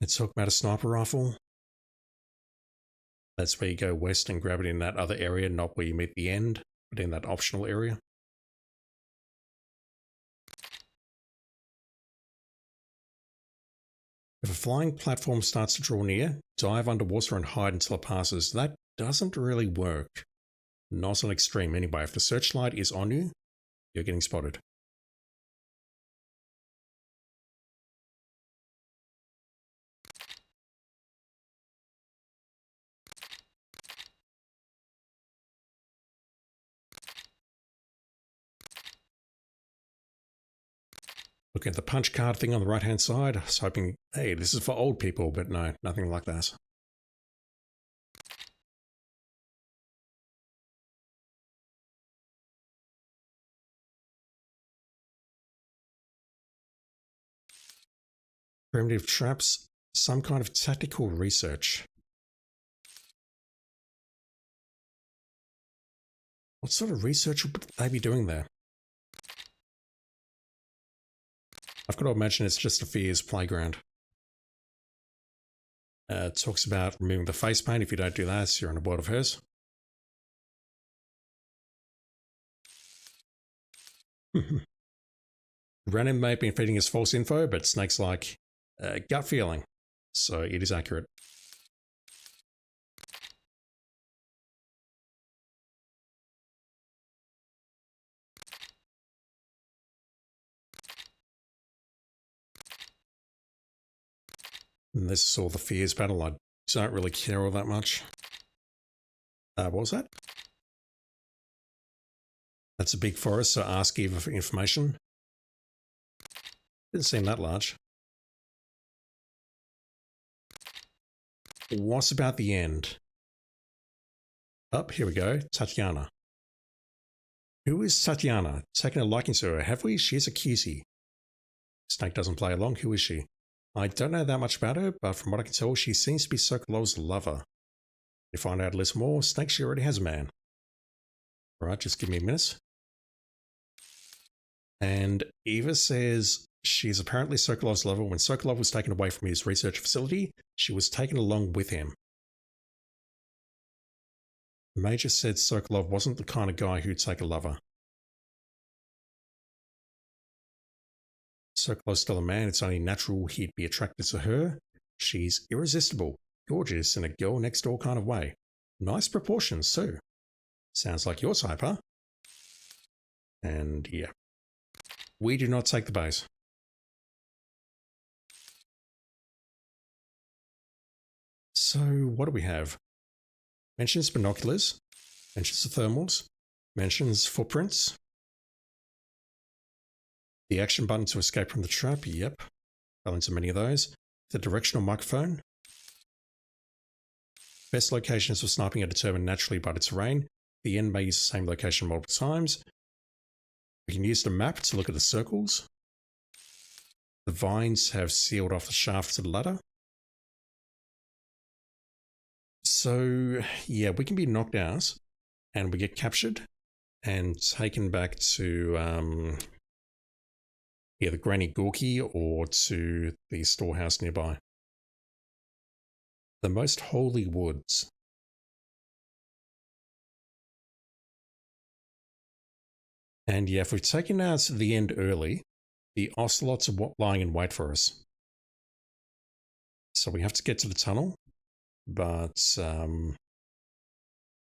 Let's talk about a sniper rifle. That's where you go west and grab it in that other area, not where you meet the end, but in that optional area. If a flying platform starts to draw near, dive underwater and hide until it passes. That doesn't really work. Not on extreme anyway. If the searchlight is on you, you're getting spotted. Looking at the punch card thing on the right hand side, I was hoping, hey, this is for old people, but no, nothing like that. Primitive traps, some kind of tactical research. What sort of research would they be doing there? I've got to imagine it's just a fear's playground. It talks about removing the face paint. If you don't do that, you're in a world of hers. Brennan may have been feeding us false info, but Snake's like, gut feeling. So it is accurate. And this is all the fears battle. I don't really care all that much. What was that? That's a big forest, so ask Eva for information. Didn't seem that large. What's about the end? Oh, here we go. Tatiana. Who is Tatiana? Taking a liking to her, have we? She's a cutie. Snake doesn't play along. Who is she? I don't know that much about her, but from what I can tell, she seems to be Sokolov's lover. To find out a little more, Snake, she already has a man. Alright, just give me a minute. And Eva says she's apparently Sokolov's lover. When Sokolov was taken away from his research facility, she was taken along with him. Major said Sokolov wasn't the kind of guy who'd take a lover. Sokolov's still a man, it's only natural he'd be attracted to her. She's irresistible, gorgeous in a girl next door kind of way. Nice proportions too. Sounds like your type, huh? And yeah. We do not take the base. So what do we have? Mentions binoculars, mentions the thermals, mentions footprints. The action button to escape from the trap, yep. Fell into many of those. The directional microphone. Best locations for sniping are determined naturally by the terrain. The end may use the same location multiple times. We can use the map to look at the circles. The vines have sealed off the shaft to the ladder. So, yeah, we can be knocked out and we get captured and taken back to either Granny Gorky or to the storehouse nearby. The Most Holy Woods. And yeah, if we've taken out the end early, the ocelots are lying in wait for us. So we have to get to the tunnel, but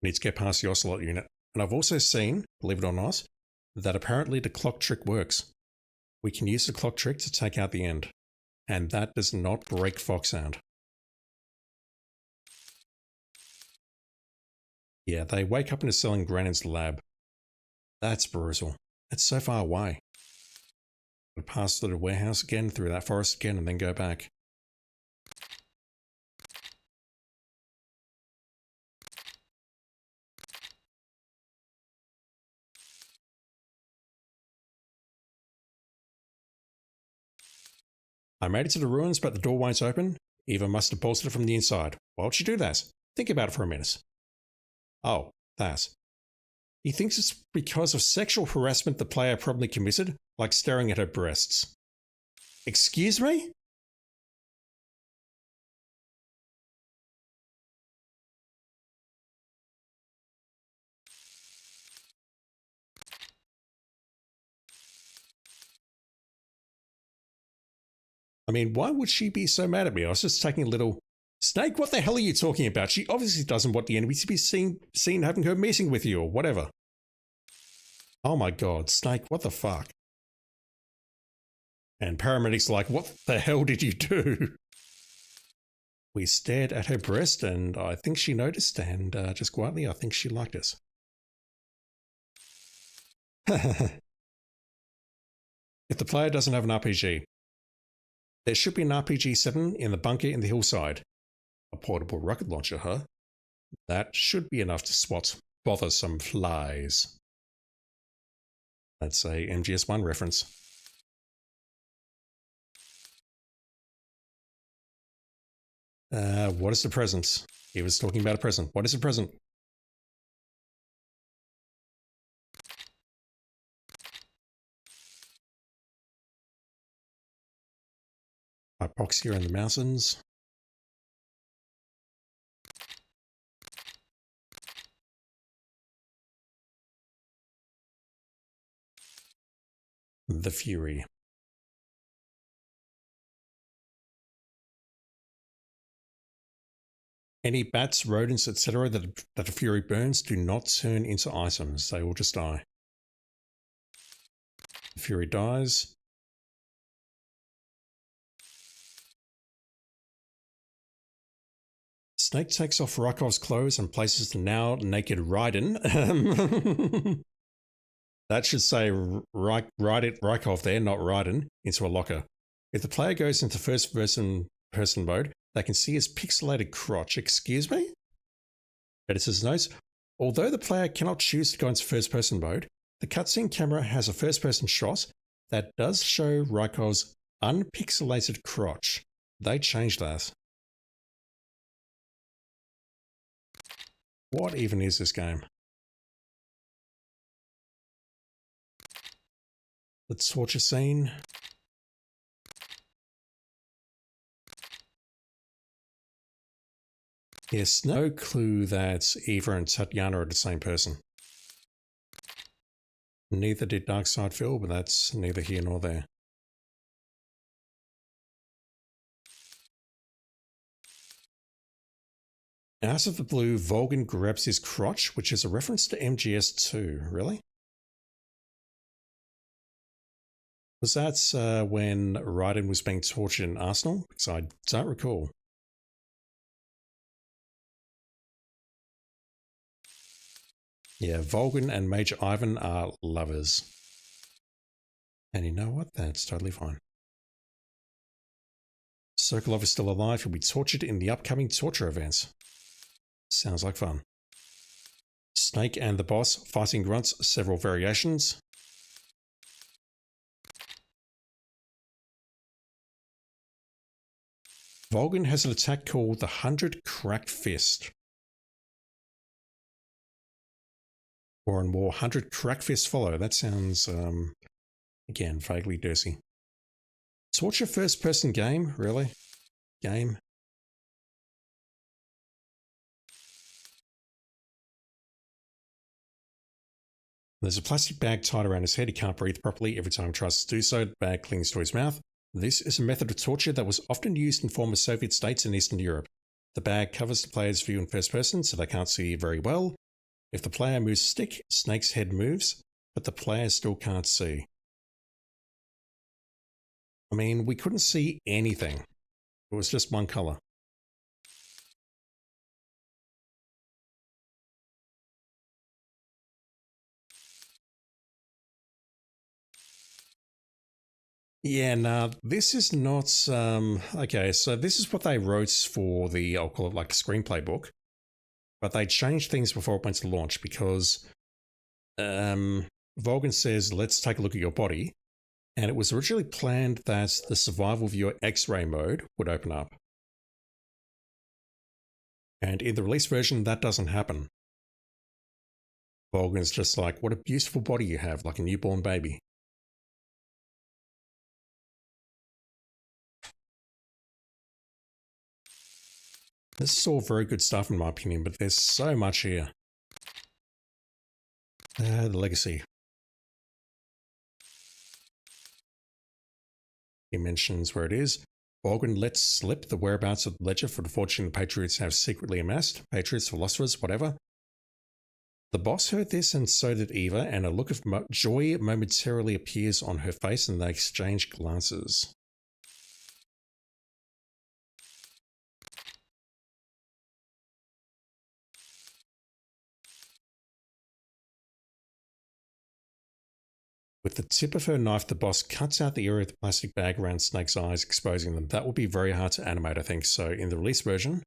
need to get past the ocelot unit. And I've also seen, believe it or not, that apparently the clock trick works. We can use the clock trick to take out the end. And that does not break Foxhound. Yeah, they wake up in a cell in Grannon's lab. That's brutal. It's so far away. We'll pass through the warehouse again, through that forest again, and then go back. I made it to the ruins, but the door won't open. Eva must have bolted it from the inside. Why would she do that? Think about it for a minute. Oh, that. He thinks it's because of sexual harassment the player probably committed, like staring at her breasts. Excuse me? I mean, why would she be so mad at me? I was just taking a little... Snake, what the hell are you talking about? She obviously doesn't want the enemy to be seen having her meeting with you or whatever. Oh my god, Snake, what the fuck? And paramedics like, what the hell did you do? We stared at her breast and I think she noticed and just quietly, I think she liked us. if the player doesn't have an RPG. There should be an RPG-7 in the bunker in the hillside. A portable rocket launcher, huh? That should be enough to spot bothersome flies. That's a MGS1 reference. What is the present? He was talking about a present. What is the present? Hypoxia in the mountains. The Fury. Any bats, rodents, etc. that the Fury burns do not turn into items. They will just die. The Fury dies. Snake takes off Raikov's clothes and places the now naked Raiden. That should say Raikov there, not Raiden, into a locker. If the player goes into first person mode, they can see his pixelated crotch. Excuse me? Editor's notes. Although the player cannot choose to go into first person mode, the cutscene camera has a first person shot that does show Raikov's unpixelated crotch. They changed that. What even is this game? The torture scene. Yes, no clue that Eva and Tatiana are the same person. Neither did Darkside Phil, but that's neither here nor there. Out of the blue, Volgin grabs his crotch, which is a reference to MGS2. Really? Was that when Raiden was being tortured in Arsenal? Because I don't recall. Yeah, Volgin and Major Ivan are lovers. And you know what? That's totally fine. Sokolov is still alive. He'll be tortured in the upcoming torture events. Sounds like fun. Snake and the boss fighting grunts, several variations. Volgin has an attack called the 100 Cracked Fist. More and more 100 Cracked Fists follow. That sounds, again, vaguely dirty. Torture first person game? Really? Game? There's a plastic bag tied around his head. He can't breathe properly. Every time he tries to do so, the bag clings to his mouth. This is a method of torture that was often used in former Soviet states in Eastern Europe. The bag covers the player's view in first person, so they can't see very well. If the player moves a stick, Snake's head moves, but the player still can't see. I mean, we couldn't see anything. It was just one color. Yeah, no, this is not, okay, so this is what they wrote for the, I'll call it like a screenplay book, but they changed things before it went to launch because Volgin says, let's take a look at your body, and it was originally planned that the survival viewer X-ray mode would open up. And in the release version, that doesn't happen. Volgin's just like, what a beautiful body you have, like a newborn baby. This is all very good stuff in my opinion, but there's so much here. The legacy. He mentions where it is. Volgin lets slip the whereabouts of the ledger for the fortune the Patriots have secretly amassed. Patriots, philosophers, whatever. The boss heard this and so did Eva, and a look of joy momentarily appears on her face and they exchange glances. With the tip of her knife, the boss cuts out the area of the plastic bag around Snake's eyes, exposing them. That will be very hard to animate, I think. So in the release version,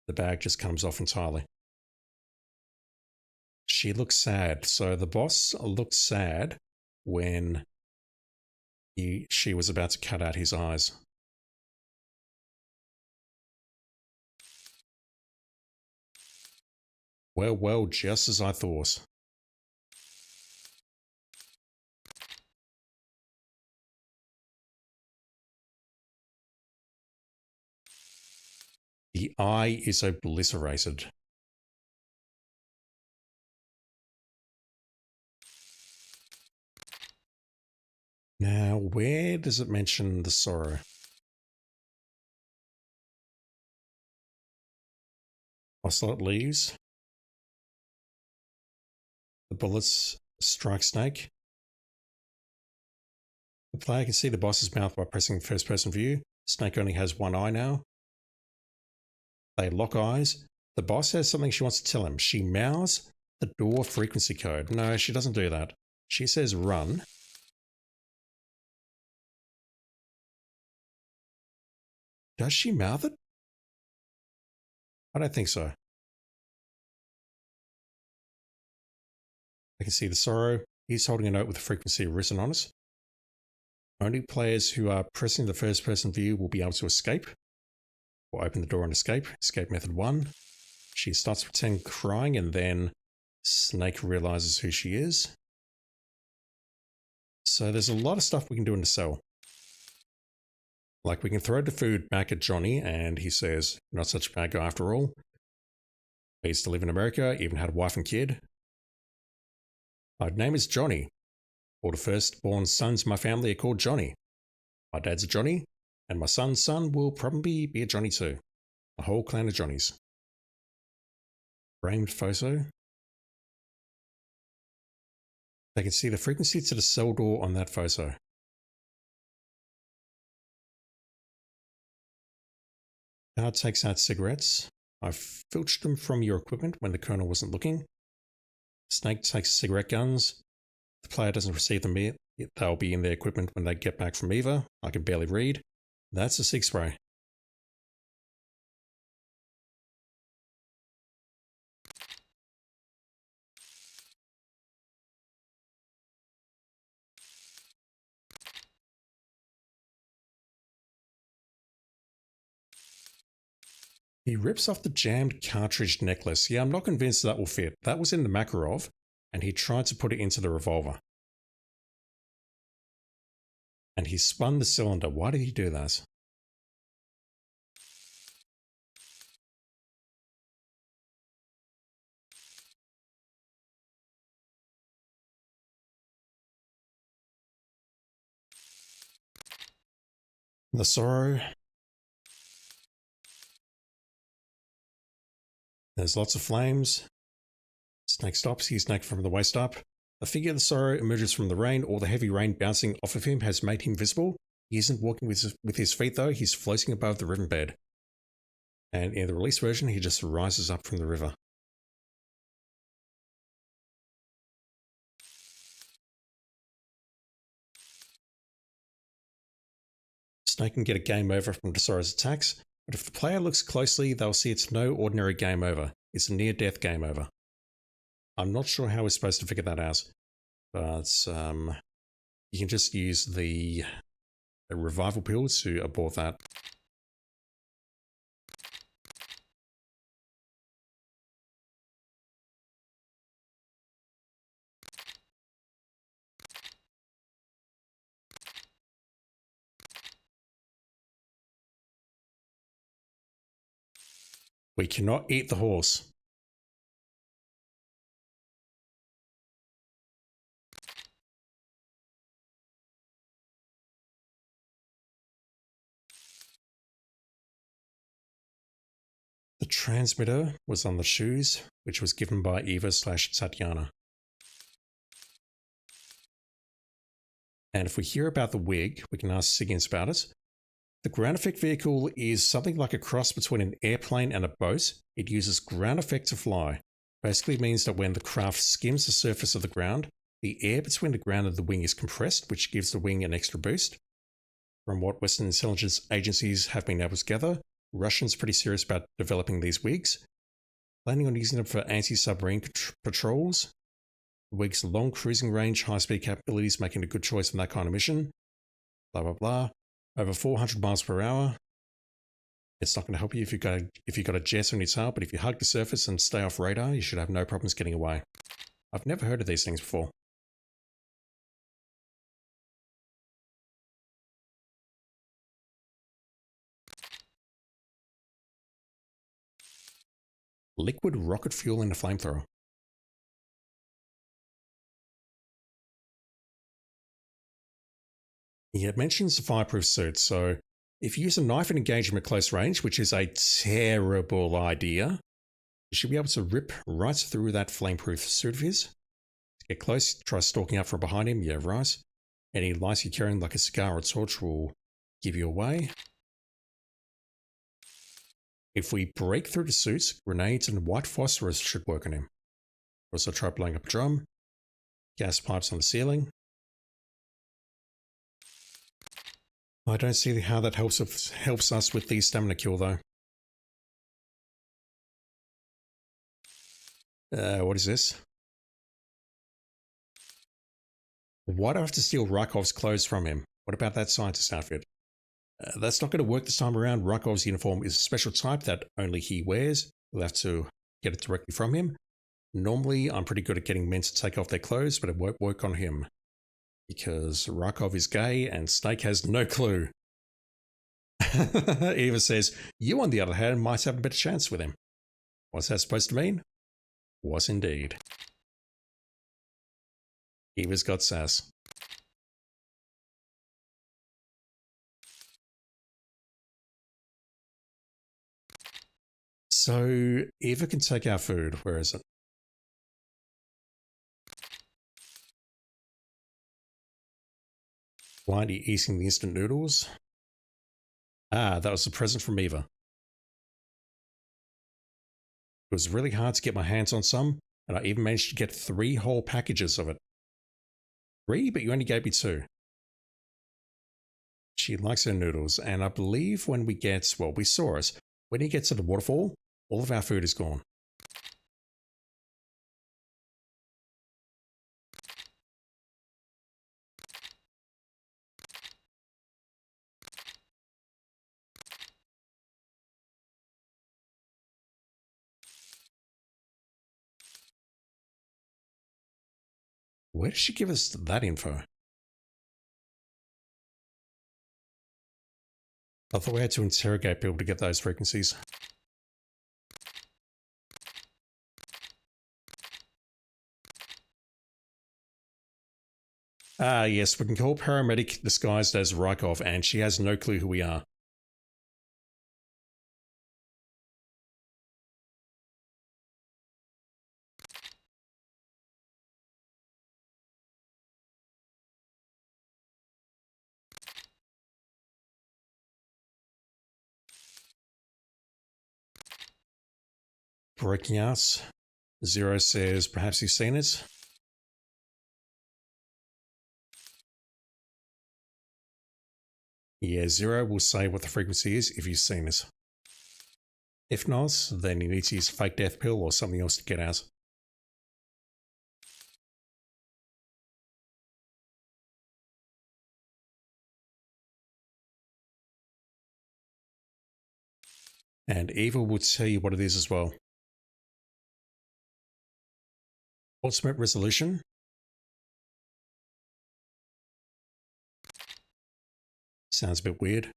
the bag just comes off entirely. She looks sad. So the boss looked sad when she was about to cut out his eyes. Well, just as I thought. The eye is obliterated. Now, where does it mention the sorrow? Ocelot leaves. The bullets strike Snake. The player can see the boss's mouth by pressing first-person view. Snake only has one eye now. They lock eyes. The boss has something she wants to tell him. She mouths the door frequency code. No, she doesn't do that. She says run. Does she mouth it? I don't think so. I can see the sorrow. He's holding a note with the frequency written on it. Only players who are pressing the first-person view will be able to escape. Or open the door and escape. Escape method 1. She starts to pretend crying and then Snake realizes who she is. So there's a lot of stuff we can do in the cell. Like we can throw the food back at Johnny and he says, "You're not such a bad guy after all. I used to live in America, even had a wife and kid. My name is Johnny. All the firstborn sons in my family are called Johnny. My dad's a Johnny, and my son's son will probably be a Johnny too. A whole clan of Johnnies." Framed photo. They can see the frequency to the cell door on that photo. Guard takes out cigarettes. I filched them from your equipment when the colonel wasn't looking. Snake takes cigarette guns. The player doesn't receive them yet. They'll be in their equipment when they get back from Eva. I can barely read. That's a sig spray. He rips off the jammed cartridge necklace. Yeah, I'm not convinced that will fit. That was in the Makarov, and he tried to put it into the revolver. And he spun the cylinder. Why did he do that? The sorrow. There's lots of flames. Snake stops. He's naked from the waist up. The figure of the sorrow emerges from the rain. All the heavy rain bouncing off of him has made him visible. He isn't walking with his feet though. He's floating above the riverbed. And in the release version, he just rises up from the river. Snake can get a game over from the sorrow's attacks. But if the player looks closely, they'll see it's no ordinary game over. It's a near-death game over. I'm not sure how we're supposed to figure that out, but you can just use the revival pill to abort that. We cannot eat the horse. The transmitter was on the shoes, which was given by Eva/Tatiana. And if we hear about the wig, we can ask Siggins about it. The ground effect vehicle is something like a cross between an airplane and a boat. It uses ground effect to fly. Basically means that when the craft skims the surface of the ground, The air between the ground and the wing is compressed, which gives the wing an extra boost. From what Western intelligence agencies have been able to gather, Russians are pretty serious about developing these wigs, planning on using them for anti-submarine patrols. The wig's long cruising range, high-speed capabilities making a good choice for that kind of mission. Blah blah blah. Over 400 miles per hour. It's not going to help you if you've got a jet on your tail, but if you hug the surface and stay off radar, you should have no problems getting away. I've never heard of these things before. Liquid rocket fuel in a flamethrower. Yeah, it mentions the fireproof suit, so if you use a knife and engage him at close range, which is a terrible idea, you should be able to rip right through that flameproof suit of his. To get close, try stalking up from behind him, yeah, right. Any lights you're carrying like a cigar or torch will give you away. If we break through the suits, grenades and white phosphorus should work on him. Also try blowing up a drum, gas pipes on the ceiling. I don't see how that helps us with the stamina kill though. What is this? Why do I have to steal Rykov's clothes from him? What about that scientist outfit? That's not going to work this time around. Rykov's uniform is a special type that only he wears. We'll have to get it directly from him. Normally, I'm pretty good at getting men to take off their clothes, but it won't work on him. Because Rykov is gay and Snake has no clue. Eva says, you on the other hand might have a better chance with him. What's that supposed to mean? Was indeed. Eva's got sass. So, Eva can take our food. Where is it? Why are you eating the instant noodles? Ah, that was a present from Eva. It was really hard to get my hands on some, and I even managed to get 3 whole packages of it. 3, but you only gave me 2. She likes her noodles, and I believe when we get, well, we saw it. When he gets to the waterfall, all of our food is gone. Where did she give us that info? I thought we had to interrogate people to get those frequencies. Ah, yes, we can call paramedic disguised as Rykov, and she has no clue who we are. Breaking out. Zero says, perhaps you've seen it. Yeah, Zero will say what the frequency is if you've seen it. If not, then you need to use a fake death pill or something else to get out. And Eva will tell you what it is as well. Ultimate resolution. Sounds a bit weird.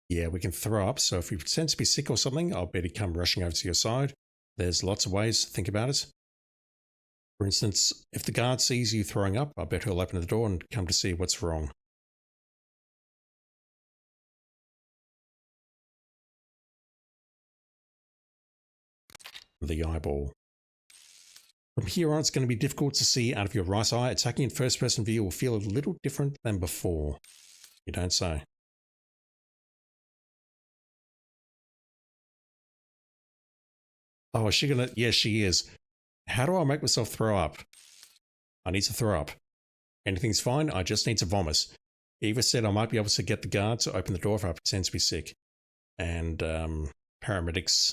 Yeah, we can throw up, so if you pretend to be sick or something, I'll bet he'd come rushing over to your side. There's lots of ways to think about it. For instance, if the guard sees you throwing up, I bet he'll open the door and come to see what's wrong. The eyeball. From here on, it's going to be difficult to see out of your right eye. Attacking in first-person view will feel a little different than before. You don't say. Oh, is she gonna? Yes, she is. How do I make myself throw up? I need to throw up. Anything's fine, I just need to vomit. Eva said I might be able to get the guard to open the door if I pretend to be sick. And paramedics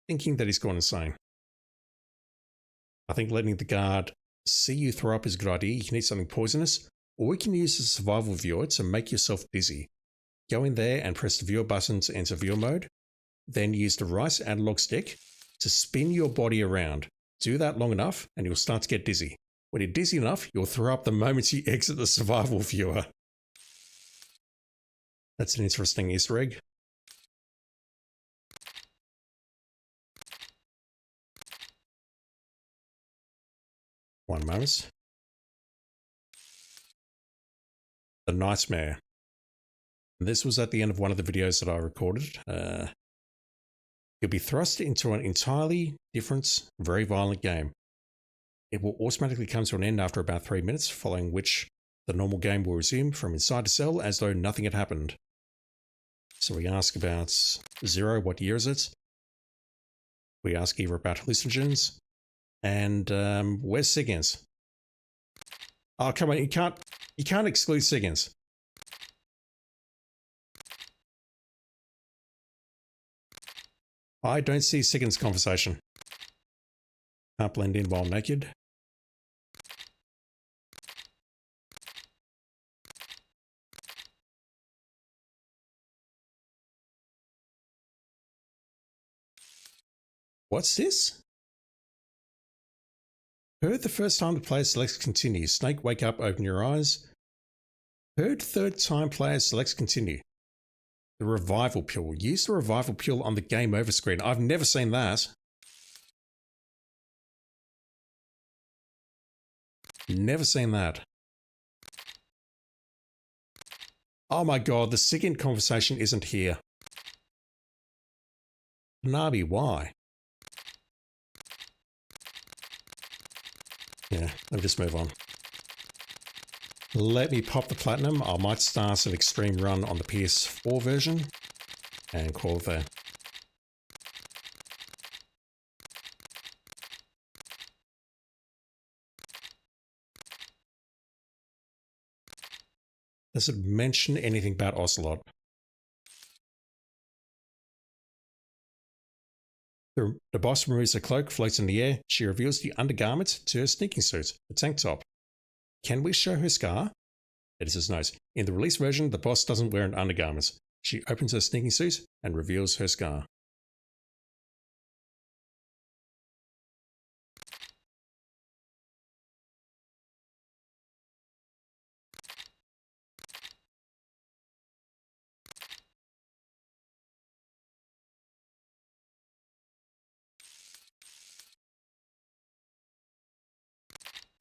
thinking that he's gone insane. I think letting the guard see you throw up is a good idea. You can eat something poisonous, or you can use the survival viewer to make yourself dizzy. Go in there and press the viewer button to enter viewer mode. Then use the right analog stick to spin your body around. Do that long enough and you'll start to get dizzy. When you're dizzy enough, you'll throw up the moment you exit the survival viewer. That's an interesting Easter egg. One moment. The Nightmare. This was at the end of one of the videos that I recorded. You'll be thrust into an entirely different, very violent game. It will automatically come to an end after about 3 minutes, following which the normal game will resume from inside the cell as though nothing had happened. So we ask about Zero, what year is it? We ask Eva about hallucinogens. And where's Siggins? Oh, come on, you can't exclude Siggins. I don't see Siggins' conversation. Can't blend in while naked. What's this? Heard the first time the player selects continue. Snake, wake up, open your eyes. Heard third time player selects continue. The revival pill. Use the revival pill on the game over screen. I've never seen that. Never seen that. Oh my god, the second conversation isn't here. Nabi, why? Yeah, let me just move on. Let me pop the platinum. I might start an extreme run on the PS4 version and call it there. Does it mention anything about Ocelot? The boss removes her cloak, floats in the air. She reveals the undergarment to her sneaking suit, the tank top. Can we show her scar? Editor's note. In the release version, the boss doesn't wear an undergarment. She opens her sneaking suit and reveals her scar.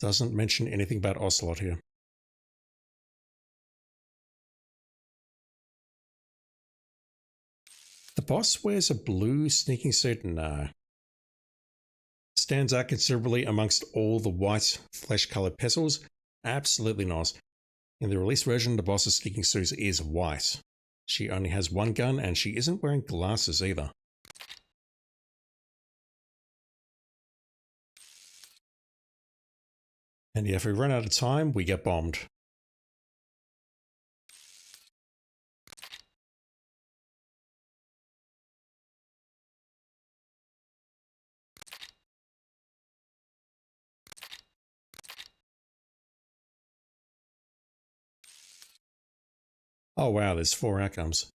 Doesn't mention anything about Ocelot here. The boss wears a blue sneaking suit? No. Stands out considerably amongst all the white flesh-coloured petals? Absolutely not. In the release version, the boss's sneaking suit is white. She only has one gun and she isn't wearing glasses either. And yeah, if we run out of time, we get bombed. Oh wow, there's 4 outcomes.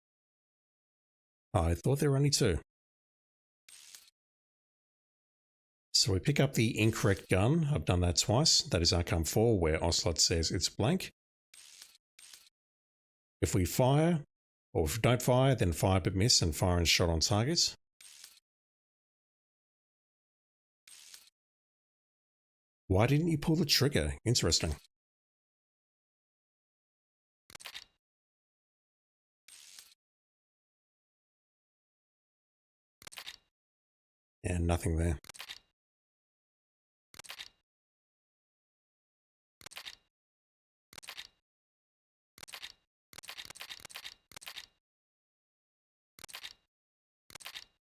I thought there were only 2. So we pick up the incorrect gun. I've done that twice. That is outcome 4, where Ocelot says it's blank. If we fire, or if we don't fire, then fire but miss and fire and shot on target. Why didn't you pull the trigger? Interesting. And nothing there.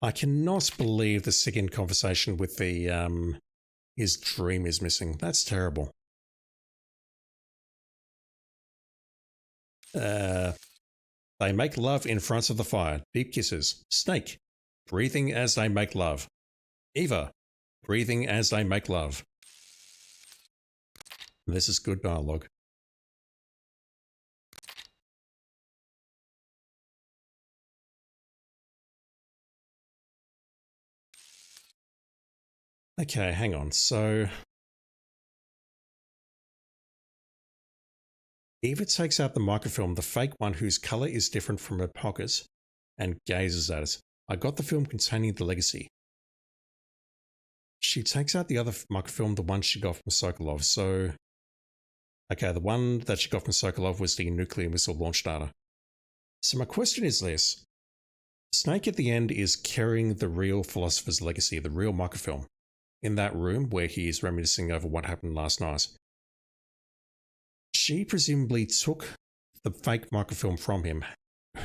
I cannot believe the second conversation with the His dream is missing. That's terrible. They make love in front of the fire. Deep kisses. Snake. Breathing as they make love. Eva. Breathing as they make love. This is good dialogue. Okay, hang on. So Eva takes out the microfilm, the fake one whose color is different from her pockets, and gazes at it. I got the film containing the legacy. She takes out the other microfilm, the one she got from Sokolov. So, okay, the one that she got from Sokolov was the nuclear missile launch data. So my question is this. Snake at the end is carrying the real philosopher's legacy, the real microfilm, in that room where he is reminiscing over what happened last night. She presumably took the fake microfilm from him.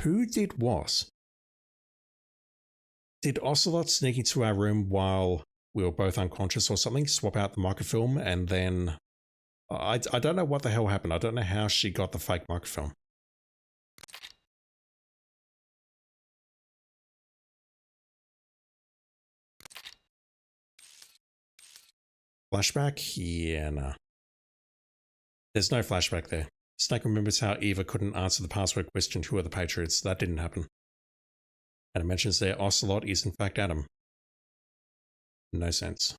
Who did what? Did Ocelot sneak into our room while we were both unconscious or something, swap out the microfilm, and then... I don't know what the hell happened. I don't know how she got the fake microfilm. Flashback? Yeah, nah. There's no flashback there. Snake remembers how Eva couldn't answer the password question, who are the Patriots? That didn't happen. And it mentions there Ocelot is in fact Adam. No sense.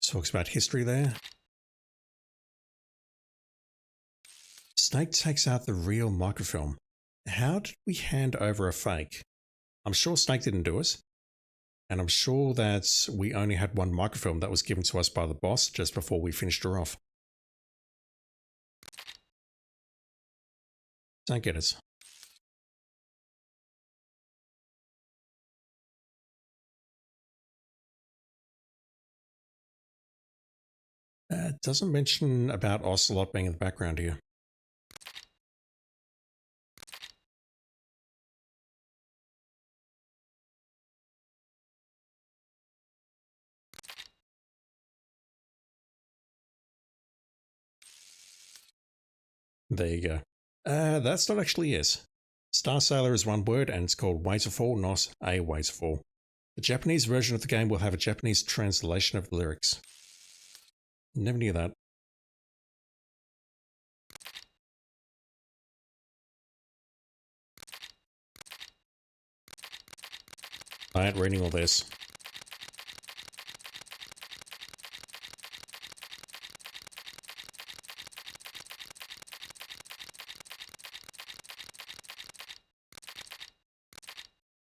Talks about history there. Snake takes out the real microfilm. How did we hand over a fake? I'm sure Snake didn't do it. And I'm sure that we only had one microfilm that was given to us by the boss just before we finished her off. Don't get it. It doesn't mention about Ocelot being in the background here. There you go. That's not actually it. Star Sailor is one word and it's called Way to Fall, not A Way to Fall. The Japanese version of the game will have a Japanese translation of the lyrics. Never knew that. I ain't reading all this.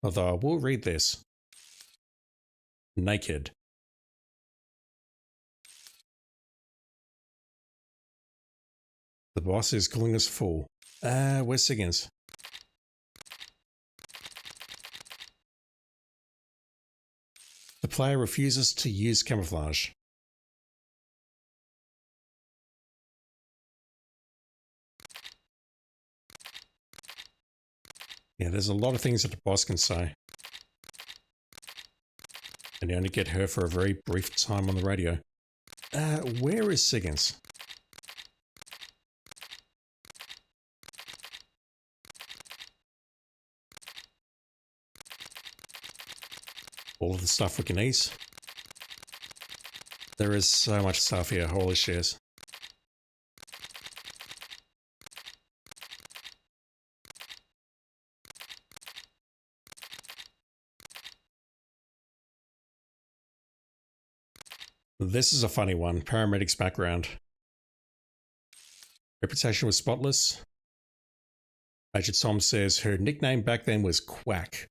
Although I will read this. Naked. The boss is calling us a fool. Where's Siggins? The player refuses to use camouflage. Yeah, there's a lot of things that the boss can say. And you only get her for a very brief time on the radio. Where is Siggins? All of the stuff we can eat. There is so much stuff here, holy shit. This is a funny one. Paramedic's background. Reputation was spotless. Major Tom says her nickname back then was Quack.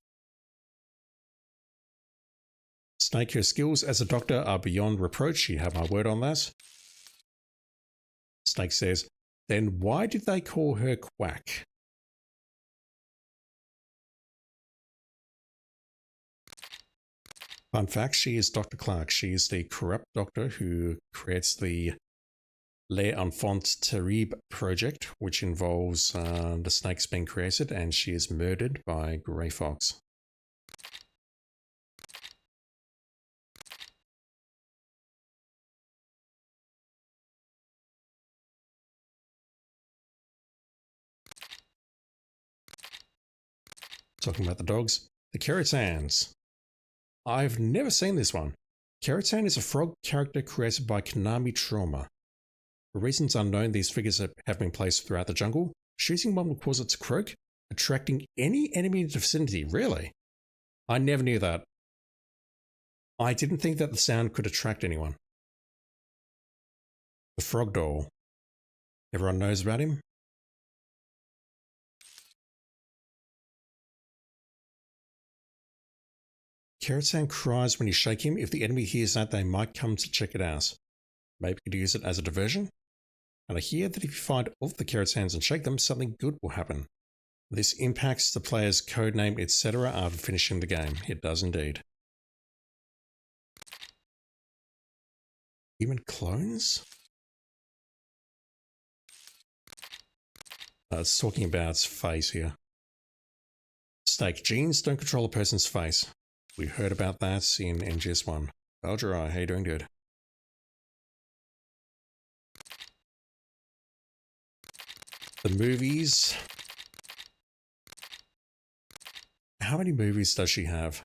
Snake, her skills as a doctor are beyond reproach. You have my word on that. Snake says, then why did they call her Quack? Fun fact, she is Dr. Clark. She is the corrupt doctor who creates the Les Enfants Terribles project, which involves the snakes being created and she is murdered by Grey Fox. Talking about the dogs, the Keratans. I've never seen this one. Keratan is a frog character created by Konami Trauma. For reasons unknown, these figures have been placed throughout the jungle. Shooting one will cause it to croak, attracting any enemy in the vicinity. Really? I never knew that. I didn't think that the sound could attract anyone. The Frog Doll. Everyone knows about him? Keratan cries when you shake him. If the enemy hears that, they might come to check it out. Maybe you could use it as a diversion. And I hear that if you find all of the Keratans and shake them, something good will happen. This impacts the player's codename, etc. after finishing the game. It does indeed. Human clones? It's talking about face here. Snake genes don't control a person's face. We heard about that in MGS1. Valjerai, how you doing, dude? The movies. How many movies does she have?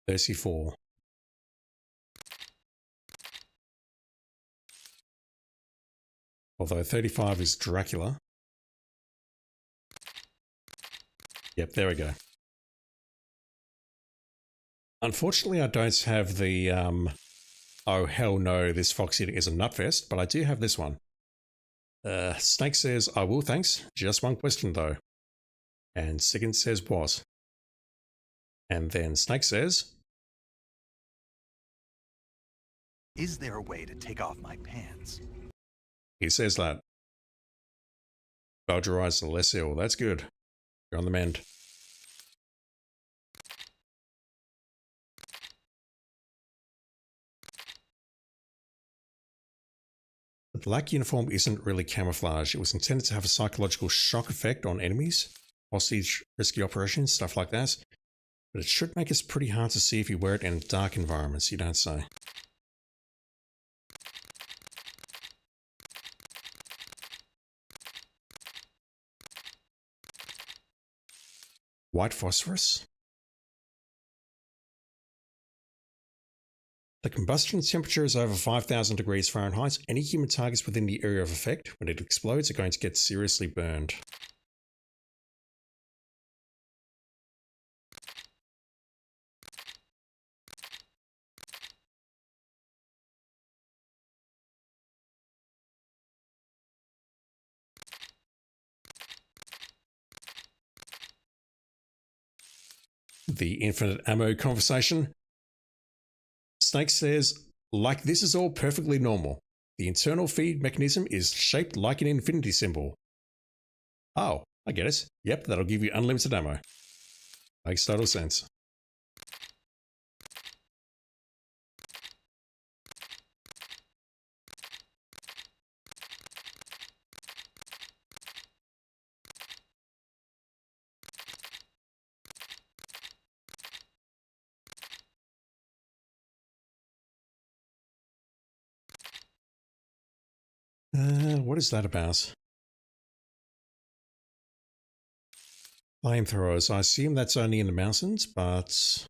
"34. Although 35 is Dracula. Yep, there we go. Unfortunately, I don't have the, oh hell no, this Fox Eater is a nutfest, but I do have this one. Snake says, I will, thanks. Just one question though. And Siggin says, what? And then Snake says, Is there a way to take off my pants? he says that. Valjerai's the less ill, that's good. You're on the mend. The black uniform isn't really camouflage. It was intended to have a psychological shock effect on enemies, hostage rescue operations, stuff like that. But it should make it pretty hard to see if you wear it in dark environments, you don't say. White phosphorus. The combustion temperature is over 5,000 degrees Fahrenheit. Any human targets within the area of effect, when it explodes, are going to get seriously burned. The infinite ammo conversation. Snake says, like this is all perfectly normal. The internal feed mechanism is shaped like an infinity symbol. Oh, I get it. Yep, that'll give you unlimited ammo. Makes total sense. What is that about? Flamethrowers. I assume that's only in the mountains, but...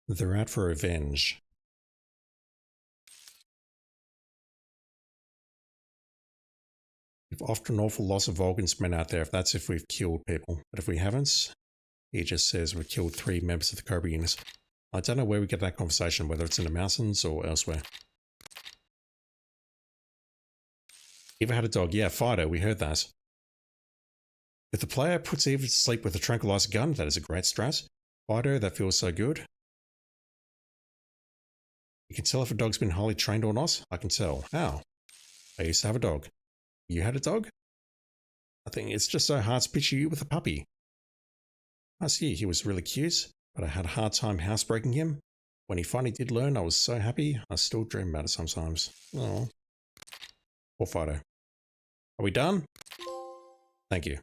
they're out for revenge. We've often an awful loss of Vulcan's men out there, if that's if we've killed people. But if we haven't, he just says we've killed 3 members of the Cobra unit. I don't know where we get that conversation, whether it's in the mountains or elsewhere. Eva had a dog. Yeah, Fido, we heard that. If the player puts Eva to sleep with a tranquilizer gun, that is a great strat. Fido, that feels so good. You can tell if a dog's been highly trained or not. I can tell. How? I used to have a dog. You had a dog? I think it's just so hard to picture you with a puppy. Last year he was really cute, but I had a hard time housebreaking him. When he finally did learn, I was so happy. I still dream about it sometimes. Oh. Poor Fido. Are we done? Thank you.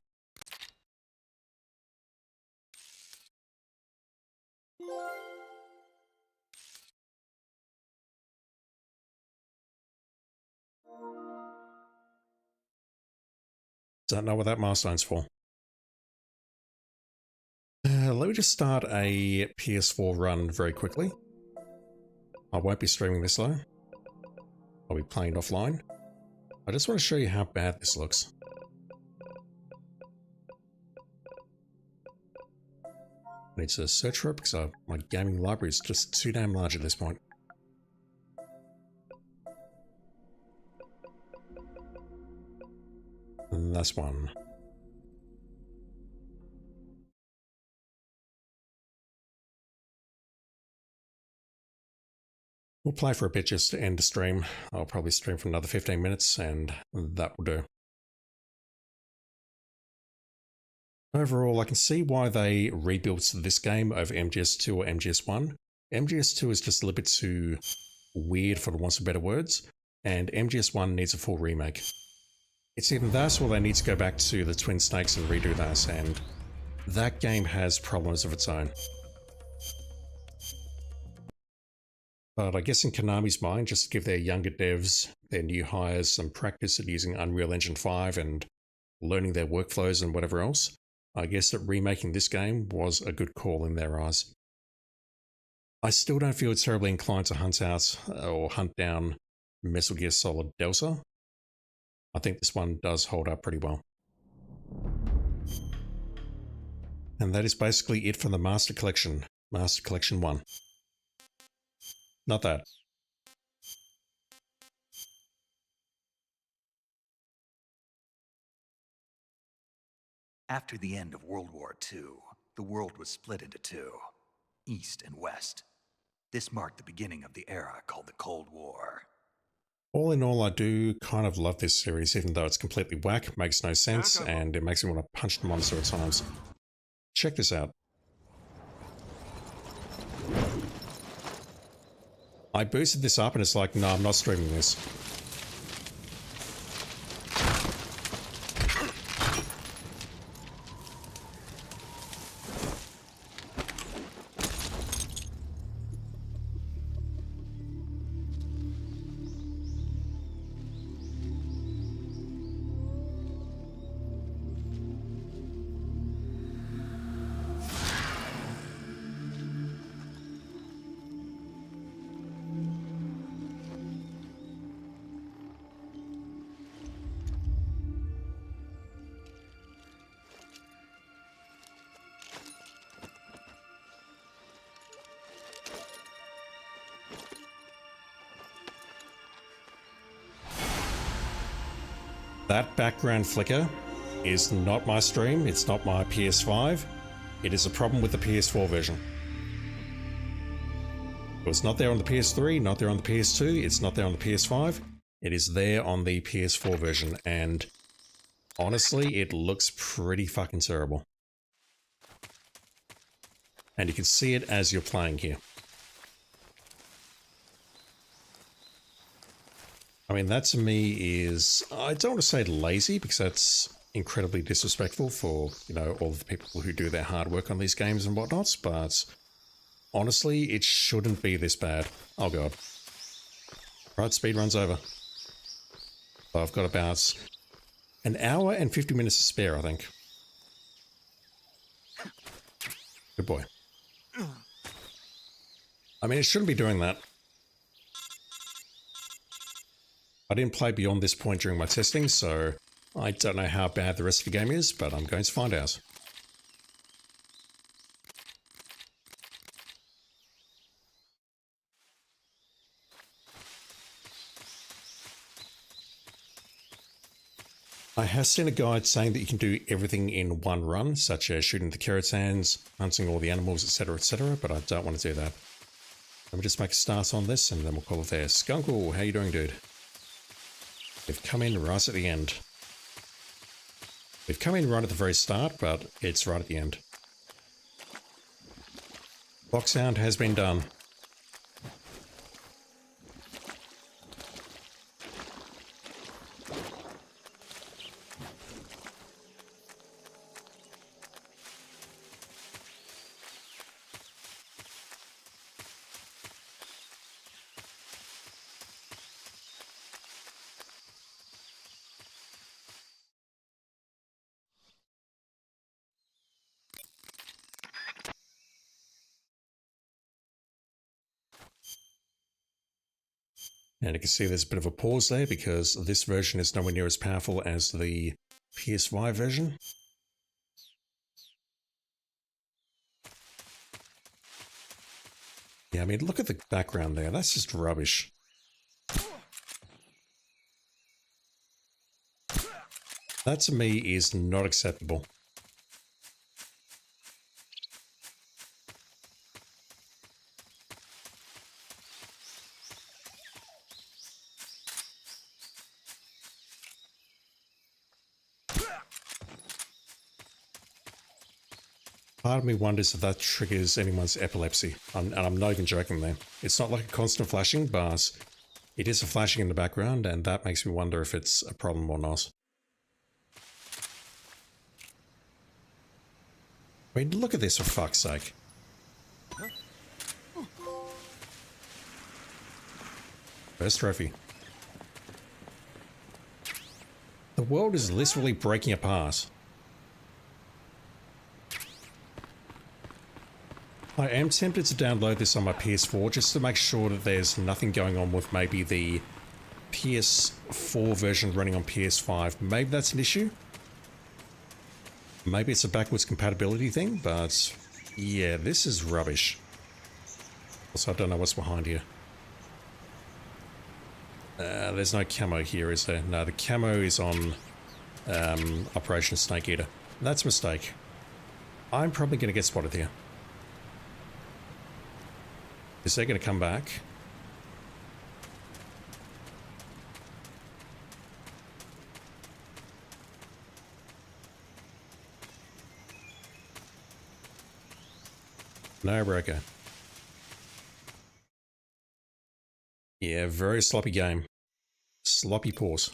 Don't know what that milestone's for. Let me just start a PS4 run very quickly. I won't be streaming this though. I'll be playing offline. I just want to show you how bad this looks. I need to search for it because my gaming library is just too damn large at this point. And that's one. We'll play for a bit just to end the stream. I'll probably stream for another 15 minutes and that will do. Overall, I can see why they rebuilt this game over MGS2 or MGS1. MGS2 is just a little bit too weird for the want of better words, and MGS1 needs a full remake. It's either that or they need to go back to the Twin Snakes and redo that, and that game has problems of its own. But I guess in Konami's mind, just to give their younger devs, their new hires, some practice at using Unreal Engine 5 and learning their workflows and whatever else, I guess that remaking this game was a good call in their eyes. I still don't feel terribly inclined to hunt out or hunt down Metal Gear Solid Delta. I think this one does hold up pretty well. And that is basically it for the Master Collection. Master Collection 1. Not that. After the end of World War II, the world was split into two, East and West. This marked the beginning of the era called the Cold War. All in all, I do kind of love this series, even though it's completely whack, makes no sense, and it makes me want to punch the monster at times. Check this out. I boosted this up and it's like, no, I'm not streaming this. That background flicker is not my stream, it's not my PS5, it is a problem with the PS4 version. It was not there on the PS3, not there on the PS2, it's not there on the PS5, it is there on the PS4 version, and honestly, it looks pretty fucking terrible. And you can see it as you're playing here. I mean, that to me is, I don't want to say lazy because that's incredibly disrespectful for, you know, all the people who do their hard work on these games and whatnot, but honestly, it shouldn't be this bad. Oh god. Right, speed run's over. I've got about an hour and 50 minutes to spare, I think. Good boy. I mean, it shouldn't be doing that. I didn't play beyond this point during my testing, so I don't know how bad the rest of the game is, but I'm going to find out. I have seen a guide saying that you can do everything in one run, such as shooting the Keratans, hunting all the animals, etc., but I don't want to do that. Let me just make a start on this, and then we'll call it there. Skunkle, how you doing, dude? They've come in right at the end. We've come in right at the very start, but it's right at the end. Box sound has been done. And you can see there's a bit of a pause there because this version is nowhere near as powerful as the PS5 version. Yeah, I mean, look at the background there. That's just rubbish. That to me is not acceptable. Part of me wonders if that triggers anyone's epilepsy. And I'm not even joking there. It's not like a constant flashing, but it is a flashing in the background, and that makes me wonder if it's a problem or not. I mean, look at this for fuck's sake. First trophy. The world is literally breaking apart. I am tempted to download this on my PS4 just to make sure that there's nothing going on with maybe the PS4 version running on PS5. Maybe that's an issue. Maybe it's a backwards compatibility thing, but yeah, this is rubbish. Also, I don't know what's behind here. There's no camo here, is there? No, the camo is on Operation Snake Eater. That's a mistake. I'm probably going to get spotted here. Is they going to come back? No, broker. Yeah, very sloppy game. Sloppy pause.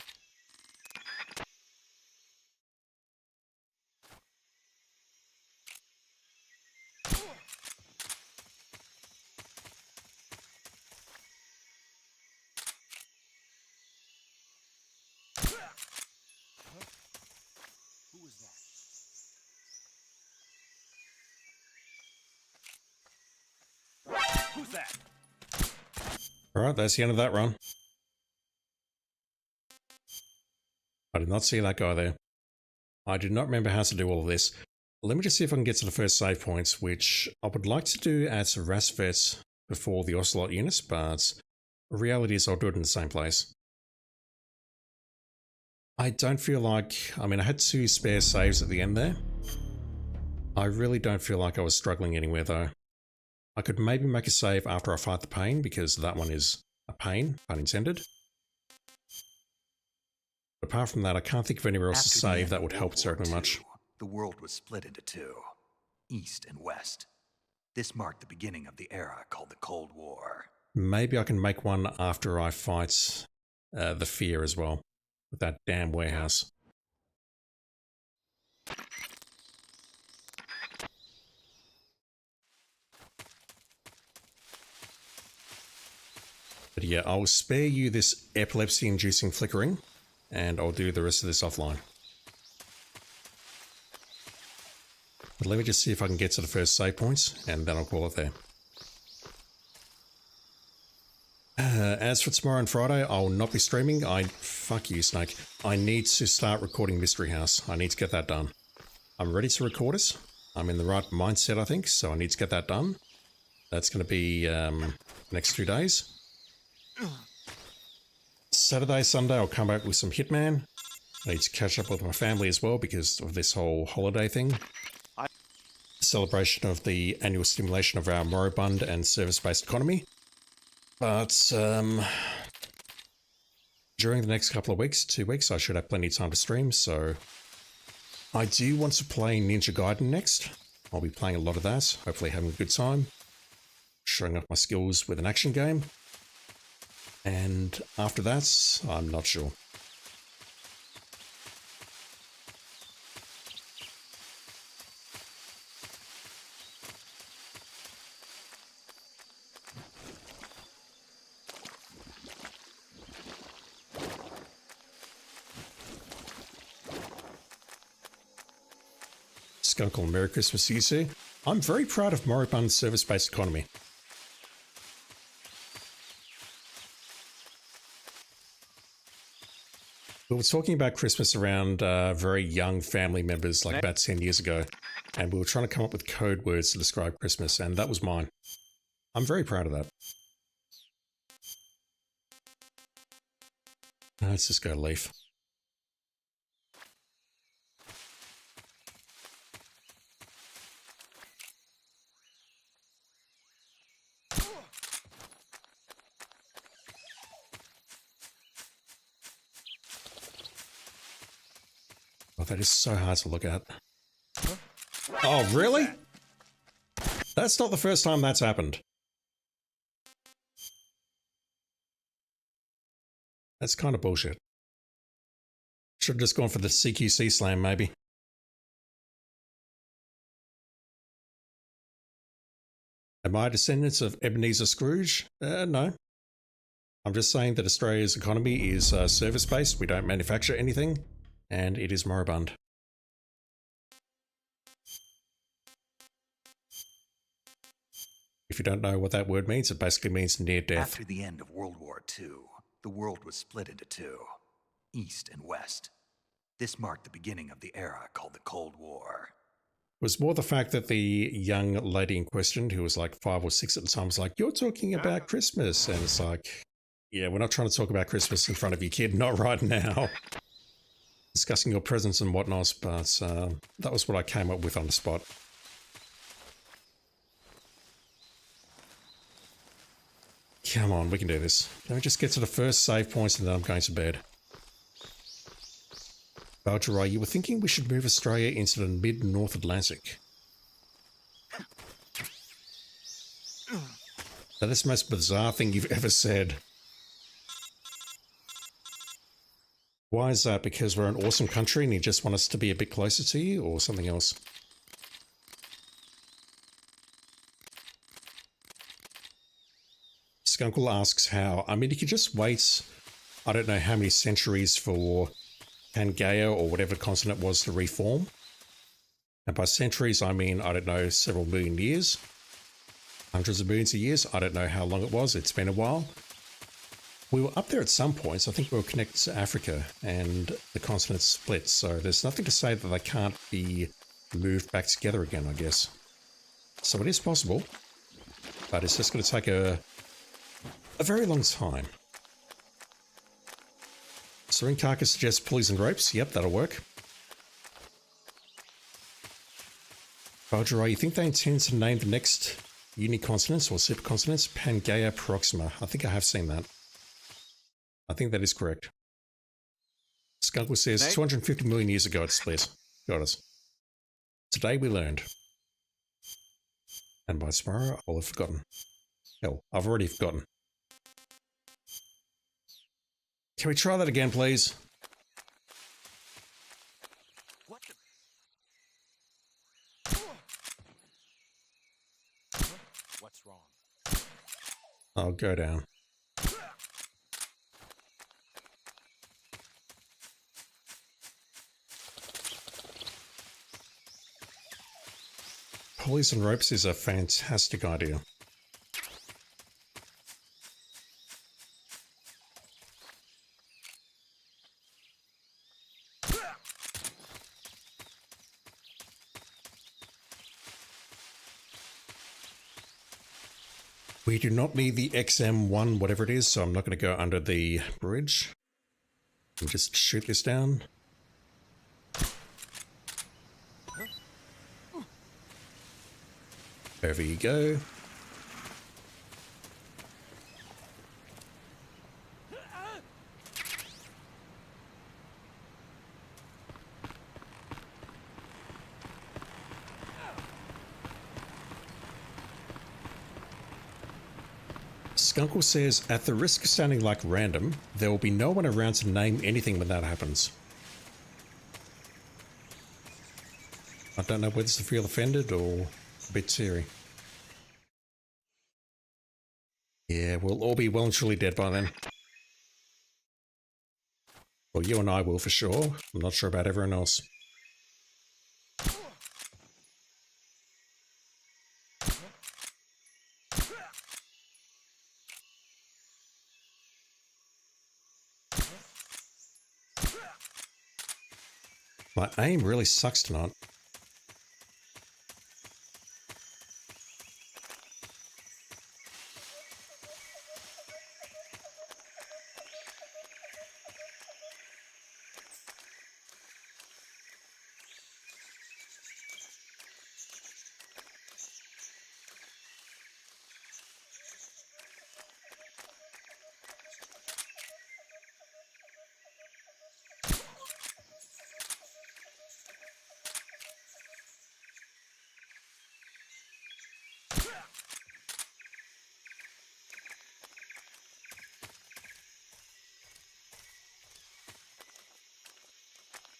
Who's that? Alright, that's the end of that run. I did not see that guy there. I do not remember how to do all of this. Let me just see if I can get to the first save points, which I would like to do at Rasvet before the Ocelot units, but the reality is I'll do it in the same place. I don't feel like... I mean, I had 2 spare saves at the end there. I really don't feel like I was struggling anywhere though. I could maybe make a save after I fight the pain, because that one is a pain, pun intended. But apart from that, I can't think of anywhere else to After the save end that of would World help War terribly II, much. The world was split into 2, East and West. This marked the beginning of the era called the Cold War. Maybe I can make one after I fight the Fear as well, with that damn warehouse. But yeah, I'll spare you this epilepsy-inducing flickering, and I'll do the rest of this offline. But let me just see if I can get to the first save points, and then I'll call it there. As for tomorrow and Friday, I'll not be streaming. Fuck you, Snake. I need to start recording Mystery House. I need to get that done. I'm ready to record it. I'm in the right mindset, I think, so I need to get that done. That's going to be next 2 days. Saturday, Sunday, I'll come back with some Hitman. I need to catch up with my family as well because of this whole holiday thing. Celebration of the annual stimulation of our moribund and service-based economy. But during the next couple of weeks, 2 weeks, I should have plenty of time to stream, so I do want to play Ninja Gaiden next. I'll be playing a lot of that, hopefully having a good time, showing off my skills with an action game. And after that, I'm not sure. Skunkle, Merry Christmas to you, sir. I'm very proud of Moribund's service-based economy. We were talking about Christmas around very young family members like about 10 years ago, and we were trying to come up with code words to describe Christmas, and that was mine. I'm very proud of that. Let's just go Leaf. Oh, that is so hard to look at. Oh, really? That's not the first time that's happened. That's kind of bullshit. Should have just gone for the CQC slam, maybe. Am I descendants of Ebenezer Scrooge? No. I'm just saying that Australia's economy is service-based. We don't manufacture anything. And it is moribund. If you don't know what that word means, it basically means near death. After the end of World War II, the world was split into two, East and West. This marked the beginning of the era called the Cold War. It was more the fact that the young lady in question, who was like 5 or 6 at the time, was like, "You're talking about Christmas." And it's like, yeah, we're not trying to talk about Christmas in front of you, kid. Not right now. Discussing your presents and whatnot, but that was what I came up with on the spot. Come on, we can do this. Let me just get to the first save points and then I'm going to bed. Valgerai, you were thinking we should move Australia into the mid-North Atlantic. That is the most bizarre thing you've ever said. Why is that? Because we're an awesome country and you just want us to be a bit closer to you, or something else? Skunkle asks how. I mean, you could just wait, I don't know how many centuries for Pangaea or whatever continent was to reform. And by centuries, I mean, I don't know, several million years. Hundreds of millions of years. I don't know how long it was. It's been a while. We were up there at some points. I think we were connected to Africa and the continent split. So there's nothing to say that they can't be moved back together again, I guess. So it is possible, but it's just going to take a very long time. Serinkarka suggests pulleys and ropes. Yep, that'll work. Valgerai, you think they intend to name the next uni-continents or supercontinents Pangaea Proxima? I think I have seen that. I think that is correct. Skunkle says 250 million years ago it split. Got us. Today we learned. And by tomorrow I'll have forgotten. Hell, I've already forgotten. Can we try that again, please? What the? What's wrong? I'll go down. Pulleys and ropes is a fantastic idea. We do not need the XM1, whatever it is, so I'm not going to go under the bridge. And just shoot this down. Over you go. Skunkle says, at the risk of sounding like random, there will be no one around to name anything when that happens. I don't know whether to feel offended or a bit teary. Yeah, we'll all be well and truly dead by then. Well, you and I will for sure. I'm not sure about everyone else. My aim really sucks tonight.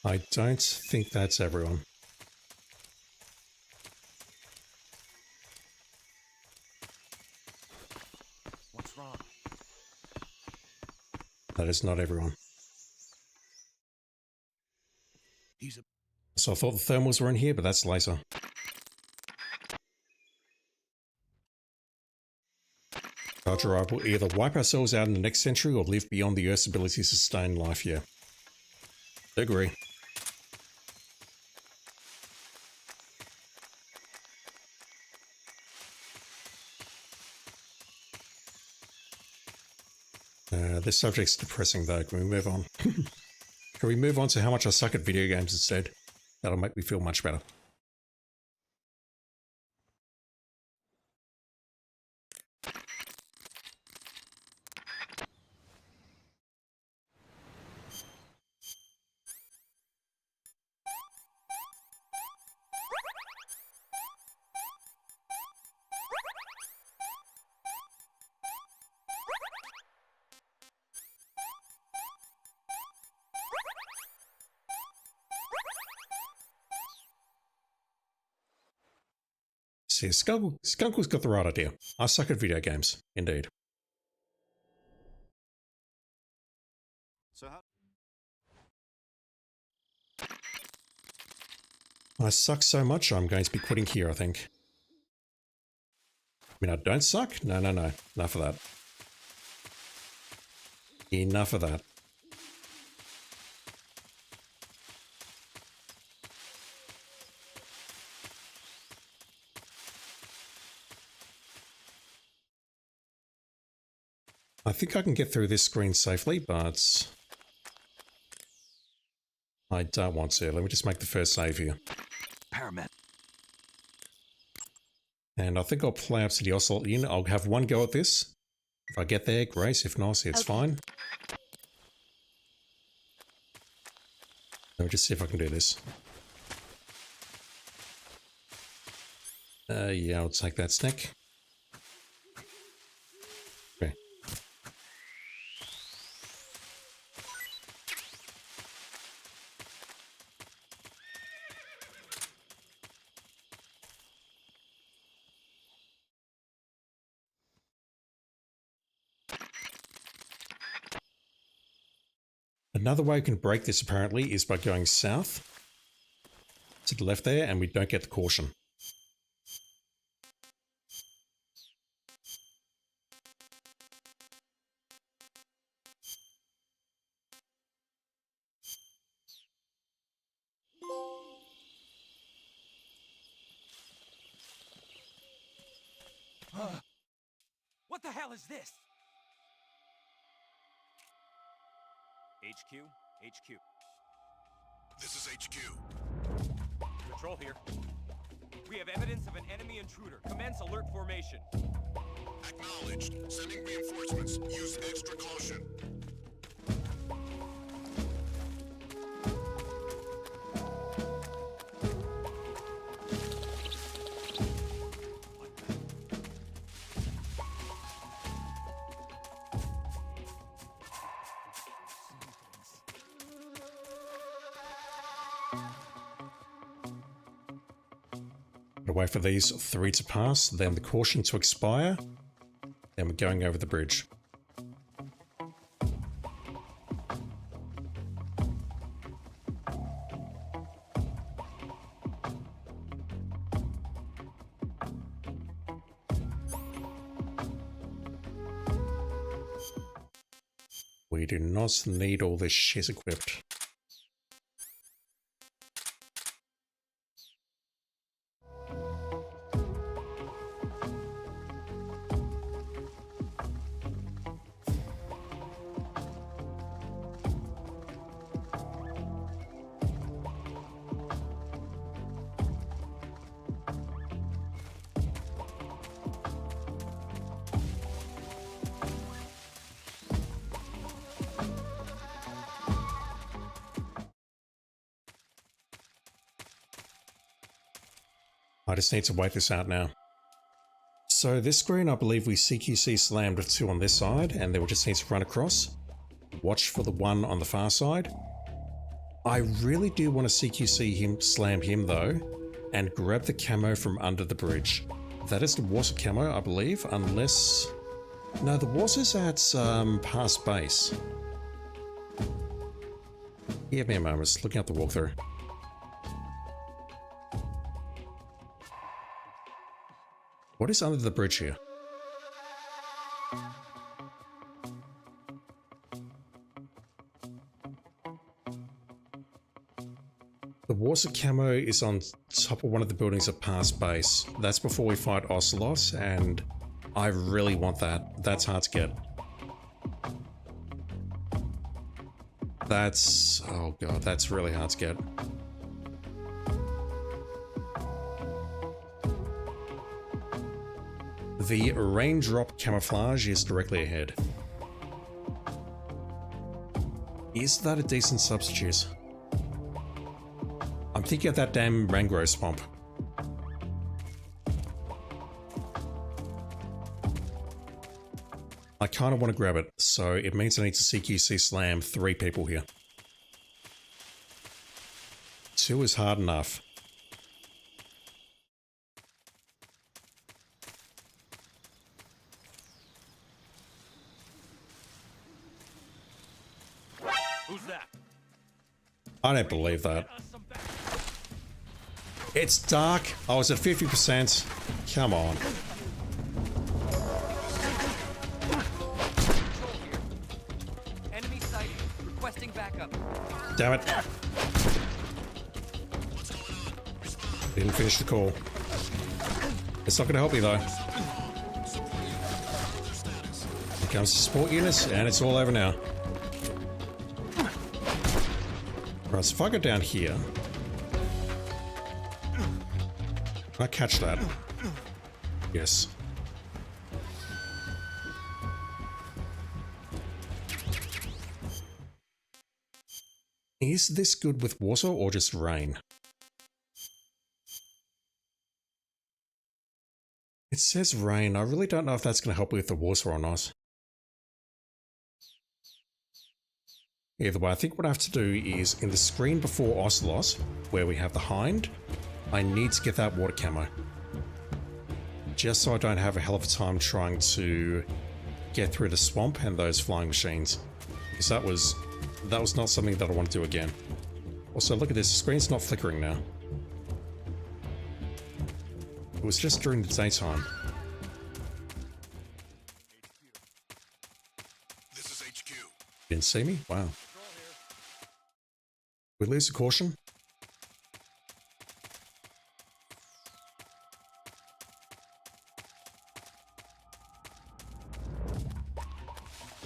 I don't think that's everyone. What's wrong? That is not everyone. So I thought the thermals were in here, but that's laser. Roger, I will either wipe ourselves out in the next century or live beyond the Earth's ability to sustain life here. Agree. This subject's depressing though. Can we move on? Can we move on to how much I suck at video games instead? That'll make me feel much better. See, Skunkle's got the right idea. I suck at video games, indeed. So how? I suck so much, I'm going to be quitting here, I think. I mean, I don't suck? No. Enough of that. Enough of that. I think I can get through this screen safely, but I don't want to. Let me just make the first save here. Paramedic. And I think I'll play up to the Oswald Inn. I'll have one go at this. If I get there, great. If not, it's fine. Let me just see if I can do this. Yeah, I'll take that snack. Okay. Another way we can break this apparently is by going south to the left there, and we don't get the caution. What the hell is this? HQ? HQ. This is HQ. Patrol here. We have evidence of an enemy intruder. Commence alert formation. Acknowledged. Sending reinforcements. Use extra caution. Gotta wait for these 3 to pass, then the caution to expire, then we're going over the bridge. We do not need all this shit equipped. I just need to wait this out now. So this screen, I believe we CQC slammed 2 on this side, and then we just need to run across. Watch for the 1 on the far side. I really do want to CQC him, slam him though, and grab the camo from under the bridge. That is the water camo, I believe, unless... No, the water's at past base. Give me a moment, just looking at the walkthrough. What is under the bridge here? The water camo is on top of one of the buildings at past base. That's before we fight Ocelot, and I really want that. That's hard to get. That's... oh god, that's really hard to get. The raindrop camouflage is directly ahead. Is that a decent substitute? I'm thinking of that damn mangrove swamp. I kind of want to grab it, so it means I need to CQC slam 3 people here. 2 is hard enough. Who's that? I don't believe that. It's dark. I was at 50%. Come on. Enemy sighted. Requesting backup. Damn it. Didn't finish the call. It's not going to help me though. Here comes the support units, and it's all over now. Right, so if I go down here... Can I catch that? Yes. Is this good with water or just rain? It says rain. I really don't know if that's going to help with the water or not. Either way, I think what I have to do is in the screen before Ocelot, where we have the hind, I need to get that water camo. Just so I don't have a hell of a time trying to get through the swamp and those flying machines. Because that was not something that I want to do again. Also, look at this, the screen's not flickering now. It was just during the daytime. This is HQ. Didn't see me? Wow. We lose the caution?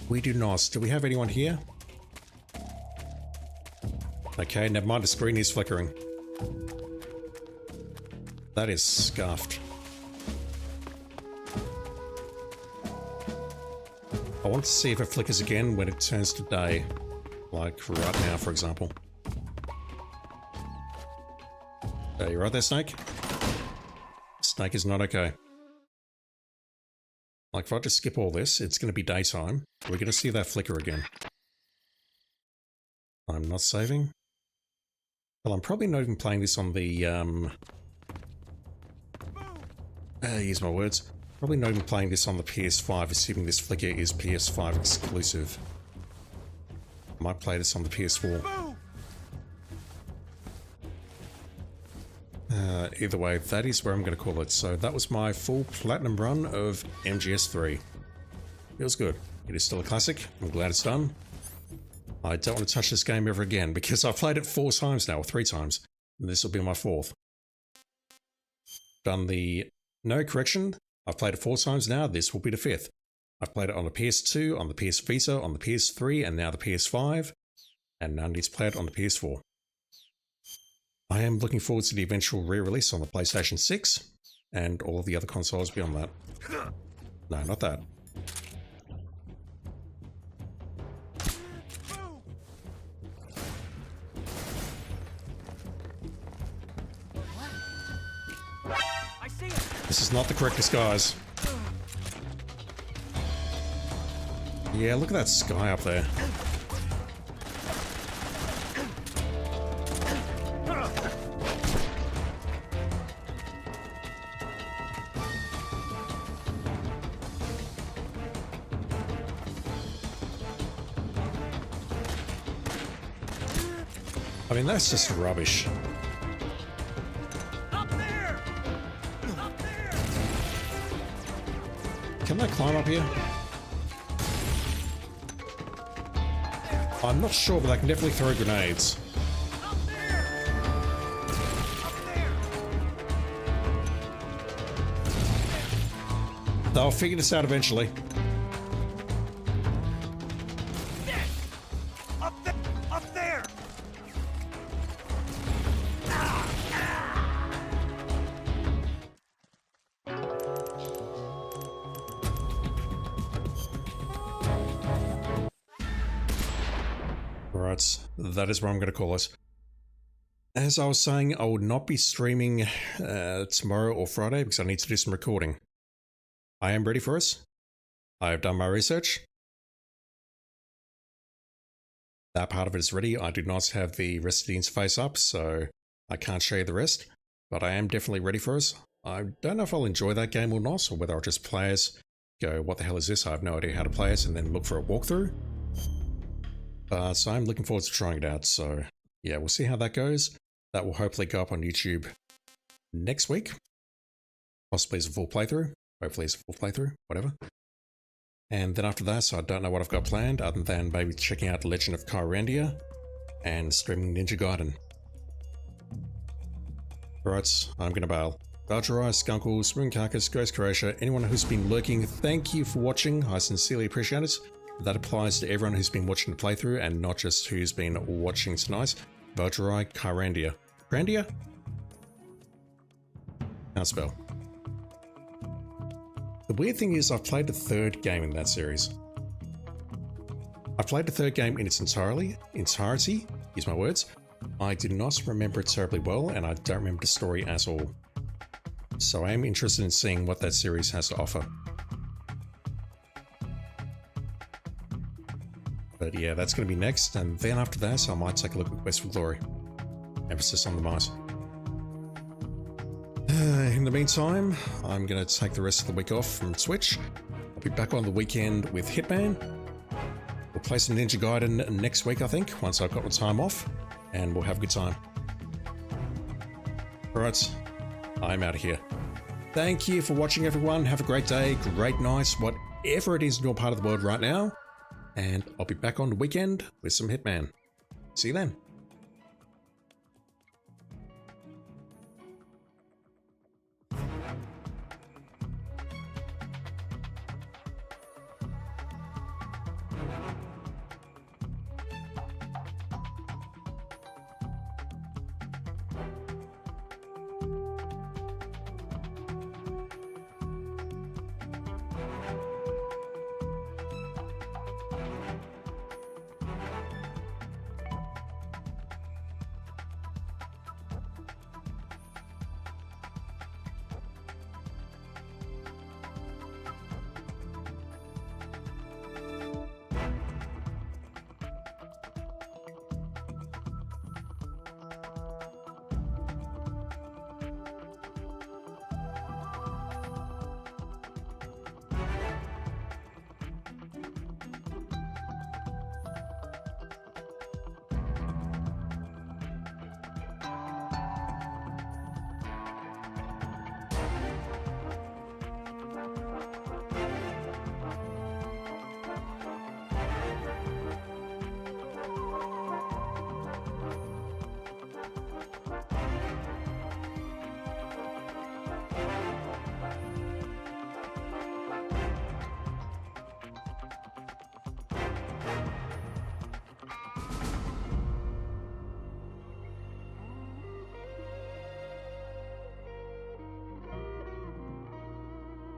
We do not. Do we have anyone here? Okay, never mind, the screen is flickering. That is scuffed. I want to see if it flickers again when it turns to day. Like right now, for example. You right there, Snake? Snake is not okay. Like, if I just skip all this, it's going to be daytime. We're going to see that flicker again. I'm not saving. Well, I'm probably not even playing this on the, use my words. Probably not even playing this on the PS5, assuming this flicker is PS5 exclusive. I might play this on the PS4. Either way, that is where I'm going to call it. So that was my full platinum run of MGS3. Feels good. It is still a classic. I'm glad it's done. I don't want to touch this game ever again because I've played it 4 times now, or 3 times. And this will be my 4th. Done the... No, correction. I've played it 4 times now. This will be the 5th. I've played it on the PS2, on the PS Vita, on the PS3, and now the PS5. And now I need to play it on the PS4. I am looking forward to the eventual re-release on the PlayStation 6 and all of the other consoles beyond that. No, not that. I see it. This is not the correct disguise. Yeah, look at that sky up there. I mean, that's just rubbish. Up there! Up there! Can I climb up here? I'm not sure, but I can definitely throw grenades. Up there! Up there! They'll figure this out eventually. Up there! Up there! Right, that is where I'm going to call it. As I was saying, I will not be streaming tomorrow or Friday because I need to do some recording. I am ready for us. I have done my research. That part of it is ready. I do not have the rest of the interface up, so I can't show you the rest. But I am definitely ready for us. I don't know if I'll enjoy that game or not, or whether I'll just play as, go, what the hell is this? I have no idea how to play it, and then look for a walkthrough. So I'm looking forward to trying it out, so yeah, we'll see how that goes. That will hopefully go up on YouTube next week. Possibly as a full playthrough. Hopefully as a full playthrough, whatever. And then after that, so I don't know what I've got planned, other than maybe checking out Legend of Kyrandia and streaming Ninja Gaiden. Right, I'm gonna bail. Valgerai, Skunkle, Spoon Carcass, Ghost Croatia, anyone who's been lurking, thank you for watching. I sincerely appreciate it. That applies to everyone who's been watching the playthrough and not just who's been watching tonight. Valgerai, Kyrandia. Kyrandia? Can't spell. The weird thing is I've played the 3rd game in that series. I've played the 3rd game in its entirety, use my words. I do not remember it terribly well, and I don't remember the story at all. So I am interested in seeing what that series has to offer. But yeah, that's going to be next, and then after that, I might take a look at Quest for Glory. Emphasis on the might. In the meantime, I'm going to take the rest of the week off from Twitch. I'll be back on the weekend with Hitman. We'll play some Ninja Gaiden next week, I think, once I've got the time off, and we'll have a good time. Alright, I'm out of here. Thank you for watching, everyone. Have a great day, great night, whatever it is in your part of the world right now. And I'll be back on the weekend with some Hitman. See you then.